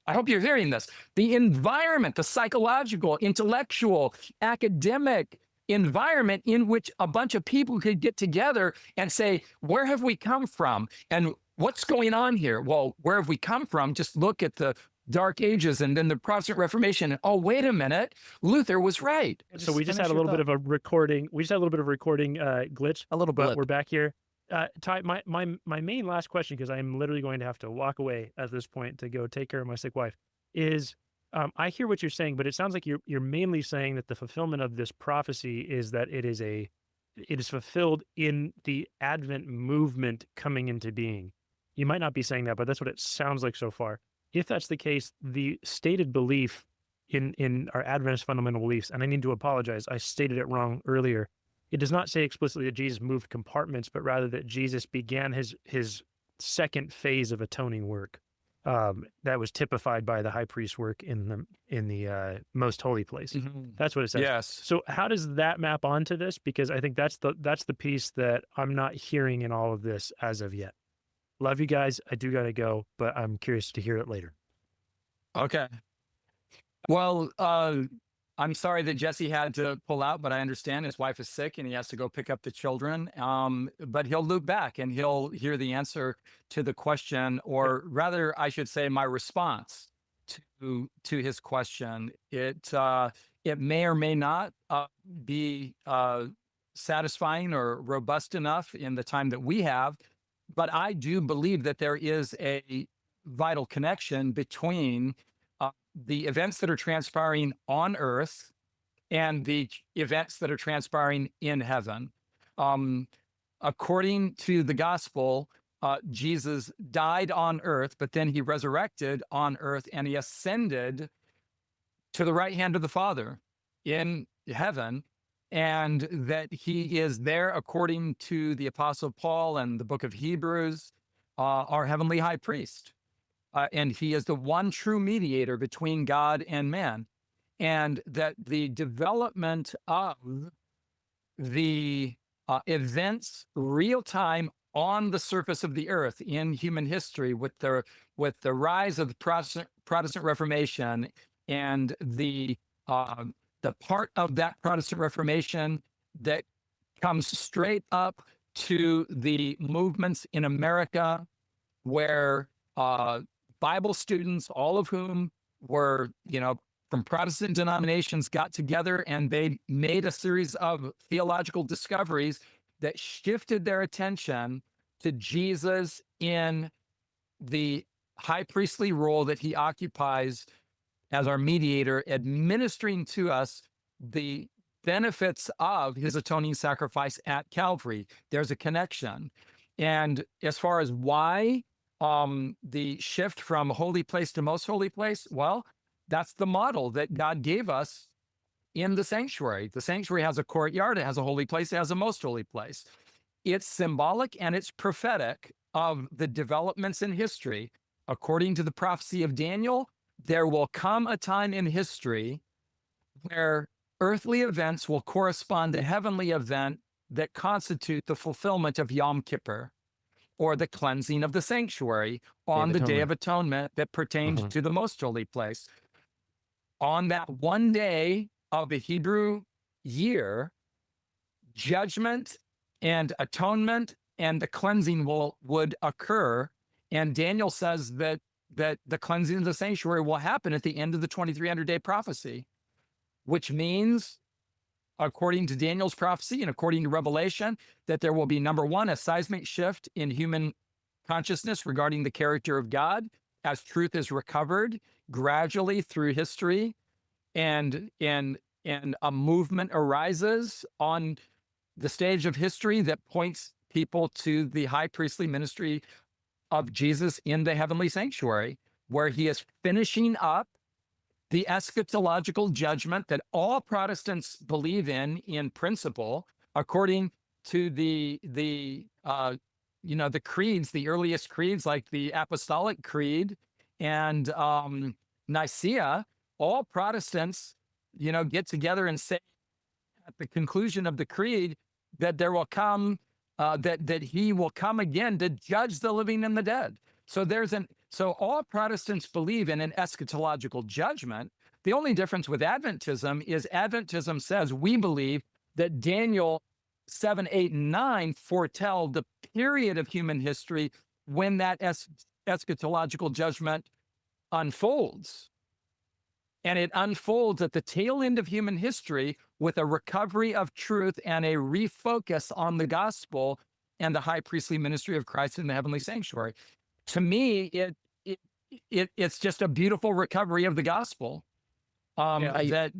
I hope you're hearing this. The environment, the psychological, intellectual, academic environment in which a bunch of people could get together and say, where have we come from? And what's going on here? Well, where have we come from? Just look at the Dark Ages and then the Protestant Reformation. And, oh, wait a minute, Luther was right. So we just had a little bit of a recording. We just had a little bit of a recording glitch. A little But bit. we're back here. Ty, my main last question, because I am literally going to have to walk away at this point to go take care of my sick wife, is I hear what you're saying, but it sounds like you're mainly saying that the fulfillment of this prophecy is that it is fulfilled in the Advent movement coming into being. You might not be saying that, but that's what it sounds like so far. If that's the case, the stated belief in our Adventist fundamental beliefs, and I need to apologize, I stated it wrong earlier. It does not say explicitly that Jesus moved compartments, but rather that Jesus began his second phase of atoning work. That was typified by the high priest work in the most holy place. Mm-hmm. That's what it says. Yes. So how does that map onto this? Because I think that's the piece that I'm not hearing in all of this as of yet. Love you guys. I do got to go, but I'm curious to hear it later. Okay. Well, I'm sorry that Jesse had to pull out, but I understand his wife is sick and he has to go pick up the children. But he'll loop back and he'll hear the answer to the question, or rather, I should say, my response to his question. It may or may not be satisfying or robust enough in the time that we have, but I do believe that there is a vital connection between the events that are transpiring on earth and the events that are transpiring in heaven. According to the gospel, Jesus died on earth, but then he resurrected on earth and he ascended to the right hand of the Father in heaven, and that he is there, according to the Apostle Paul and the book of Hebrews, our heavenly high priest. And he is the one true mediator between God and man. And that the development of the events real time on the surface of the earth in human history with the rise of the Protestant Reformation and the part of that Protestant Reformation that comes straight up to the movements in America where Bible students, all of whom were, from Protestant denominations, got together and they made a series of theological discoveries that shifted their attention to Jesus in the high priestly role that he occupies as our mediator, administering to us the benefits of his atoning sacrifice at Calvary. There's a connection. And as far as why the shift from holy place to most holy place, well, that's the model that God gave us in the sanctuary. The sanctuary has a courtyard, it has a holy place, it has a most holy place. It's symbolic and it's prophetic of the developments in history. According to the prophecy of Daniel, there will come a time in history where earthly events will correspond to heavenly event that constitute the fulfillment of Yom Kippur, or the cleansing of the sanctuary on the Day of Atonement that pertained to the most holy place. On that one day of the Hebrew year, judgment and atonement and the cleansing would occur. And Daniel says that the cleansing of the sanctuary will happen at the end of the 2300-day prophecy, which means, according to Daniel's prophecy and according to Revelation, that there will be, number one, a seismic shift in human consciousness regarding the character of God as truth is recovered gradually through history, and a movement arises on the stage of history that points people to the high priestly ministry of Jesus in the heavenly sanctuary, where he is finishing up the eschatological judgment that all Protestants believe in principle, according to the creeds, the earliest creeds like the Apostolic Creed and Nicaea. All Protestants, get together and say at the conclusion of the creed that there will come, that he will come again to judge the living and the dead. So all Protestants believe in an eschatological judgment. The only difference with Adventism is Adventism says we believe that Daniel 7, 8, and 9 foretell the period of human history when that eschatological judgment unfolds. And it unfolds at the tail end of human history with a recovery of truth and a refocus on the gospel and the high priestly ministry of Christ in the heavenly sanctuary. To me, it's just a beautiful recovery of the gospel that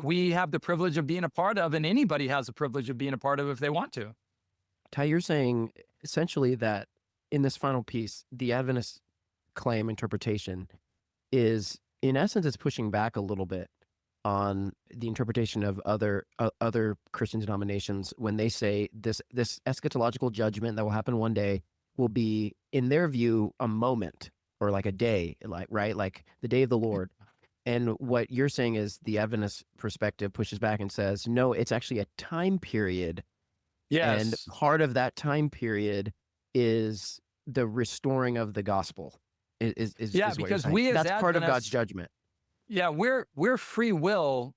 we have the privilege of being a part of, and anybody has the privilege of being a part of if they want to. Ty, you're saying essentially that in this final piece, the Adventist claim interpretation is, in essence, it's pushing back a little bit on the interpretation of other Christian denominations when they say this eschatological judgment that will happen one day will be, in their view, a moment or like a day, like the day of the Lord. And what you're saying is the Adventist perspective pushes back and says, no, it's actually a time period. Yes. And part of that time period is the restoring of the gospel. Is because we as that's part of God's Adventists, judgment. Yeah, we're free will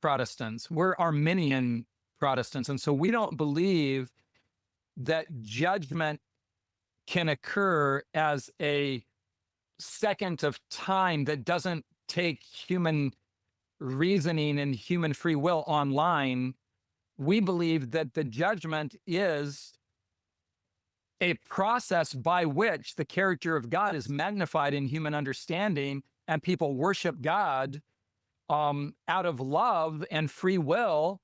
Protestants. We're Arminian Protestants. And so we don't believe that judgment can occur as a second of time that doesn't take human reasoning and human free will online. We believe that the judgment is a process by which the character of God is magnified in human understanding, and people worship God out of love and free will,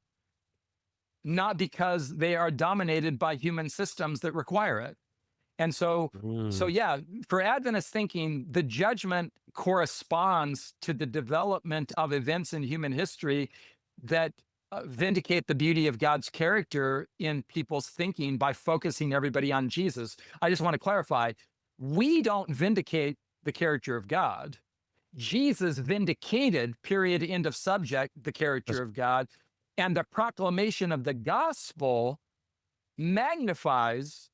not because they are dominated by human systems that require it. And so yeah, for Adventist thinking, the judgment corresponds to the development of events in human history that vindicate the beauty of God's character in people's thinking by focusing everybody on Jesus. I just want to clarify, we don't vindicate the character of God. Jesus vindicated, period, end of subject, the character of God. And the proclamation of the gospel magnifies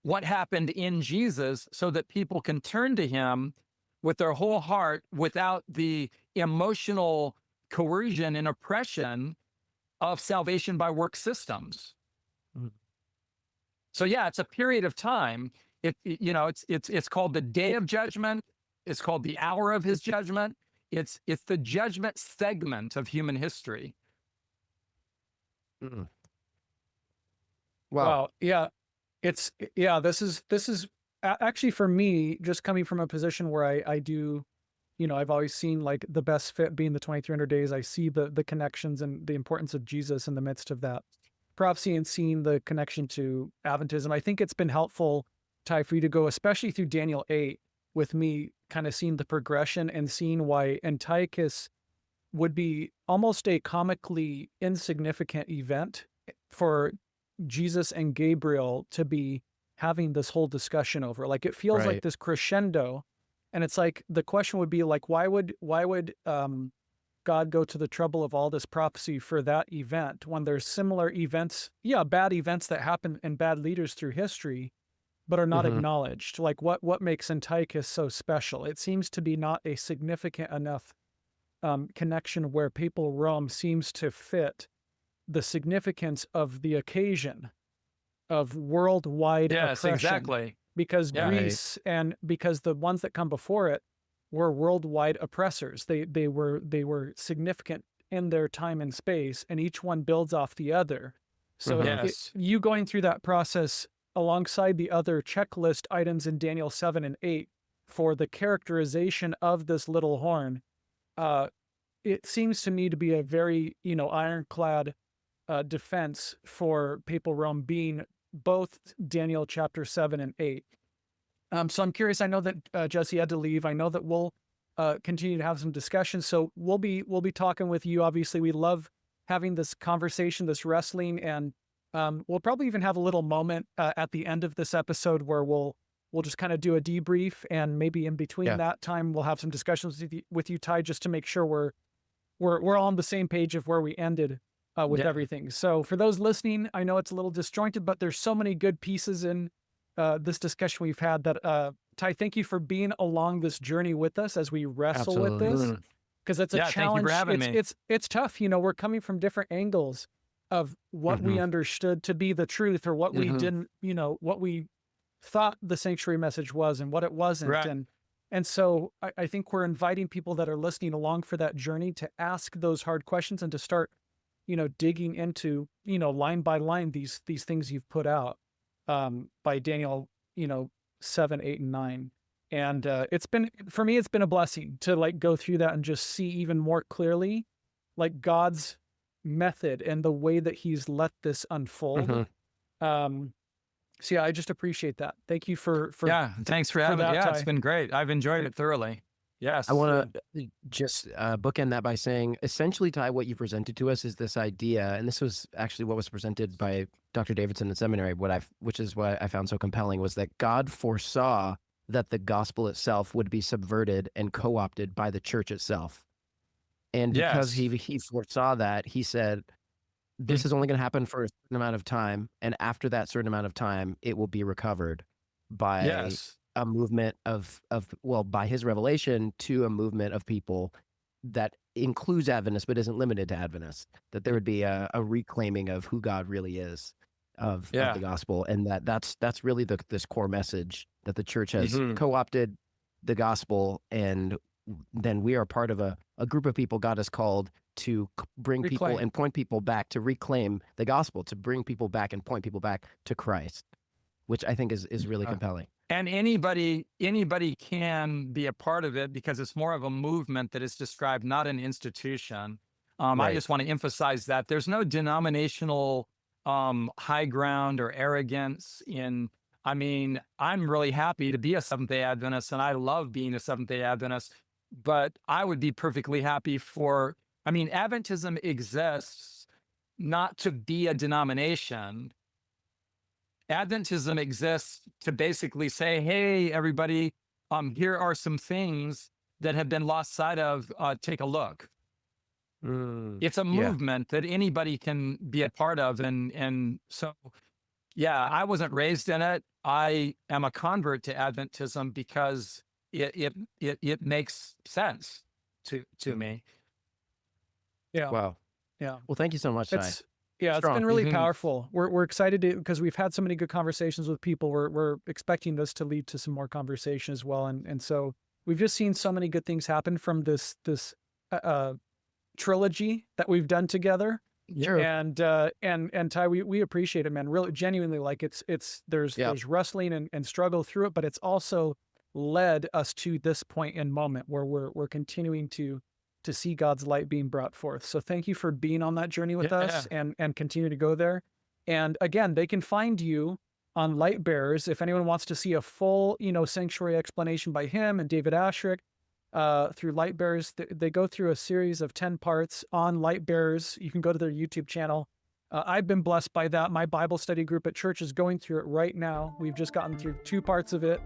what happened in Jesus so that people can turn to him with their whole heart without the emotional coercion and oppression of salvation by work systems. So yeah, it's a period of time. It's called the day of judgment. It's called the hour of his judgment. It's the judgment segment of human history. Wow. Yeah. This is actually, for me, just coming from a position where I do, I've always seen like the best fit being the 2300 days. I see the connections and the importance of Jesus in the midst of that prophecy and seeing the connection to Adventism. I think it's been helpful, Ty, for you to go, especially through Daniel 8, with me kind of seeing the progression and seeing why Antiochus would be almost a comically insignificant event for Jesus and Gabriel to be having this whole discussion over. Like, it feels like Right. this crescendo, and it's like the question would be like, why would God go to the trouble of all this prophecy for that event when there's similar events, bad events that happen in bad leaders through history, but are not Mhm. acknowledged? Like, what makes Antiochus so special? It seems to be not a significant enough connection where papal Rome seems to fit the significance of the occasion of worldwide Yes, oppression. exactly. Because Yeah. Greece, and because the ones that come before it were worldwide oppressors. They were significant in their time and space, and each one builds off the other. So Yes. you going through that process alongside the other checklist items in Daniel 7 and 8 for the characterization of this little horn, it seems to me to be a very, ironclad defense for papal Rome being both Daniel chapter 7 and 8. So I'm curious. I know that Jesse had to leave. I know that we'll continue to have some discussions. So we'll be talking with you. Obviously, we love having this conversation, this wrestling, and we'll probably even have a little moment at the end of this episode where we'll just kind of do a debrief, and maybe in between that time we'll have some discussions with you, Ty, just to make sure we're all on the same page of where we ended with everything. So for those listening, I know it's a little disjointed, but there's so many good pieces in this discussion we've had that, Ty, thank you for being along this journey with us as we wrestle with this, because it's a challenge. Thank you for having me. It's tough. We're coming from different angles of what we understood to be the truth, or what we didn't, what we thought the sanctuary message was and what it wasn't. Right. And so I think we're inviting people that are listening along for that journey to ask those hard questions and to start, digging into, line by line, these things you've put out by Daniel, 7, 8, and 9. And it's been a blessing to like go through that and just see even more clearly like God's method and the way that he's let this unfold. So I just appreciate that. Thank you for thanks for having me. that, Yeah, Ty. it's been great. I've enjoyed it thoroughly. Yes. I want to just bookend that by saying, essentially, Ty, what you presented to us is this idea, and this was actually what was presented by Dr. Davidson in seminary, which is what I found so compelling, was that God foresaw that the gospel itself would be subverted and co-opted by the church itself. And because he foresaw that, he said, this is only going to happen for a certain amount of time, and after that certain amount of time, it will be recovered by a movement by his revelation to a movement of people that includes Adventists but isn't limited to Adventists, that there would be a reclaiming of who God really is of the gospel. And that's really this core message, that the church has co-opted the gospel, and then we are part of a group of people God has called to bring people and point people back, to reclaim the gospel, to bring people back and point people back to Christ, which I think is really compelling. And anybody can be a part of it, because it's more of a movement that is described, not an institution. I just want to emphasize that there's no denominational high ground or arrogance I'm really happy to be a Seventh-day Adventist, and I love being a Seventh-day Adventist, but I would be perfectly happy Adventism exists not to be a denomination. Adventism exists to basically say, hey, everybody, here are some things that have been lost sight of. Take a look. It's a movement that anybody can be a part of. And so, I wasn't raised in it. I am a convert to Adventism because it makes sense to me. Yeah. Wow. Yeah. Well, thank you so much, Ty. It's been really powerful. We're excited because we've had so many good conversations with people. We're expecting this to lead to some more conversation as well. And so we've just seen so many good things happen from this trilogy that we've done together. Sure. And Ty, we appreciate it, man. Really, genuinely, like there's wrestling and struggle through it, but it's also led us to this point in moment where we're continuing to see God's light being brought forth. So thank you for being on that journey with us and continue to go there. And again, they can find you on Light Bearers. If anyone wants to see a full, sanctuary explanation by him and David Asherick, through Light Bearers. They go through a series of 10 parts on Light Bearers. You can go to their YouTube channel. I've been blessed by that. My Bible study group at church is going through it right now. We've just gotten through 2 parts of it,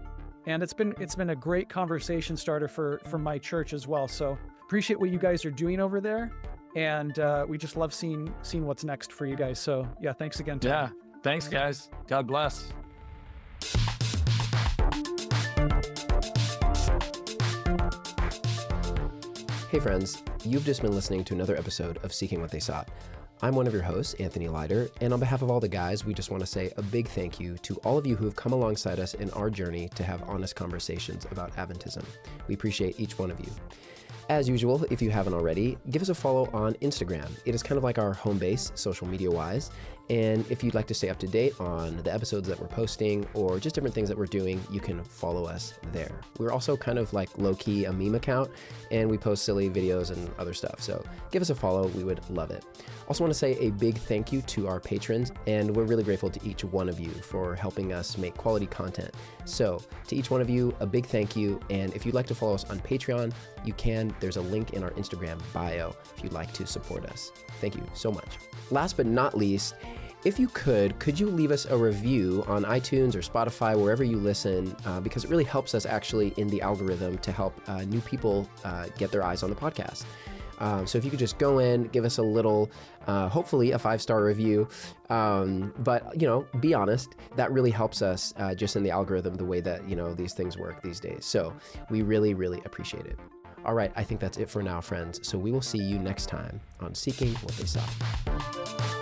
and it's been a great conversation starter for my church as well. So appreciate what you guys are doing over there, and we just love seeing what's next for you guys. So yeah, thanks again, Tom. Yeah, thanks, guys. God bless. Hey friends, you've just been listening to another episode of Seeking What They Sought. I'm one of your hosts, Anthony Leiter, and on behalf of all the guys, we just want to say a big thank you to all of you who have come alongside us in our journey to have honest conversations about Adventism. We appreciate each one of you. As usual, if you haven't already, give us a follow on Instagram. It is kind of like our home base, social media-wise. And if you'd like to stay up to date on the episodes that we're posting or just different things that we're doing, you can follow us there. We're also kind of like low-key a meme account, and we post silly videos and other stuff. So give us a follow. We would love it. Also want to say a big thank you to our patrons, and we're really grateful to each one of you for helping us make quality content. So to each one of you, a big thank you. And if you'd like to follow us on Patreon, you can. There's a link in our Instagram bio if you'd like to support us. Thank you so much. Last but not least, if you could you leave us a review on iTunes or Spotify, wherever you listen, because it really helps us actually in the algorithm to help new people get their eyes on the podcast. So if you could just go in, give us a little, hopefully a 5-star review, but be honest, that really helps us just in the algorithm, the way that, these things work these days. So we really, really appreciate it. All right, I think that's it for now, friends. So we will see you next time on Seeking What They Sought.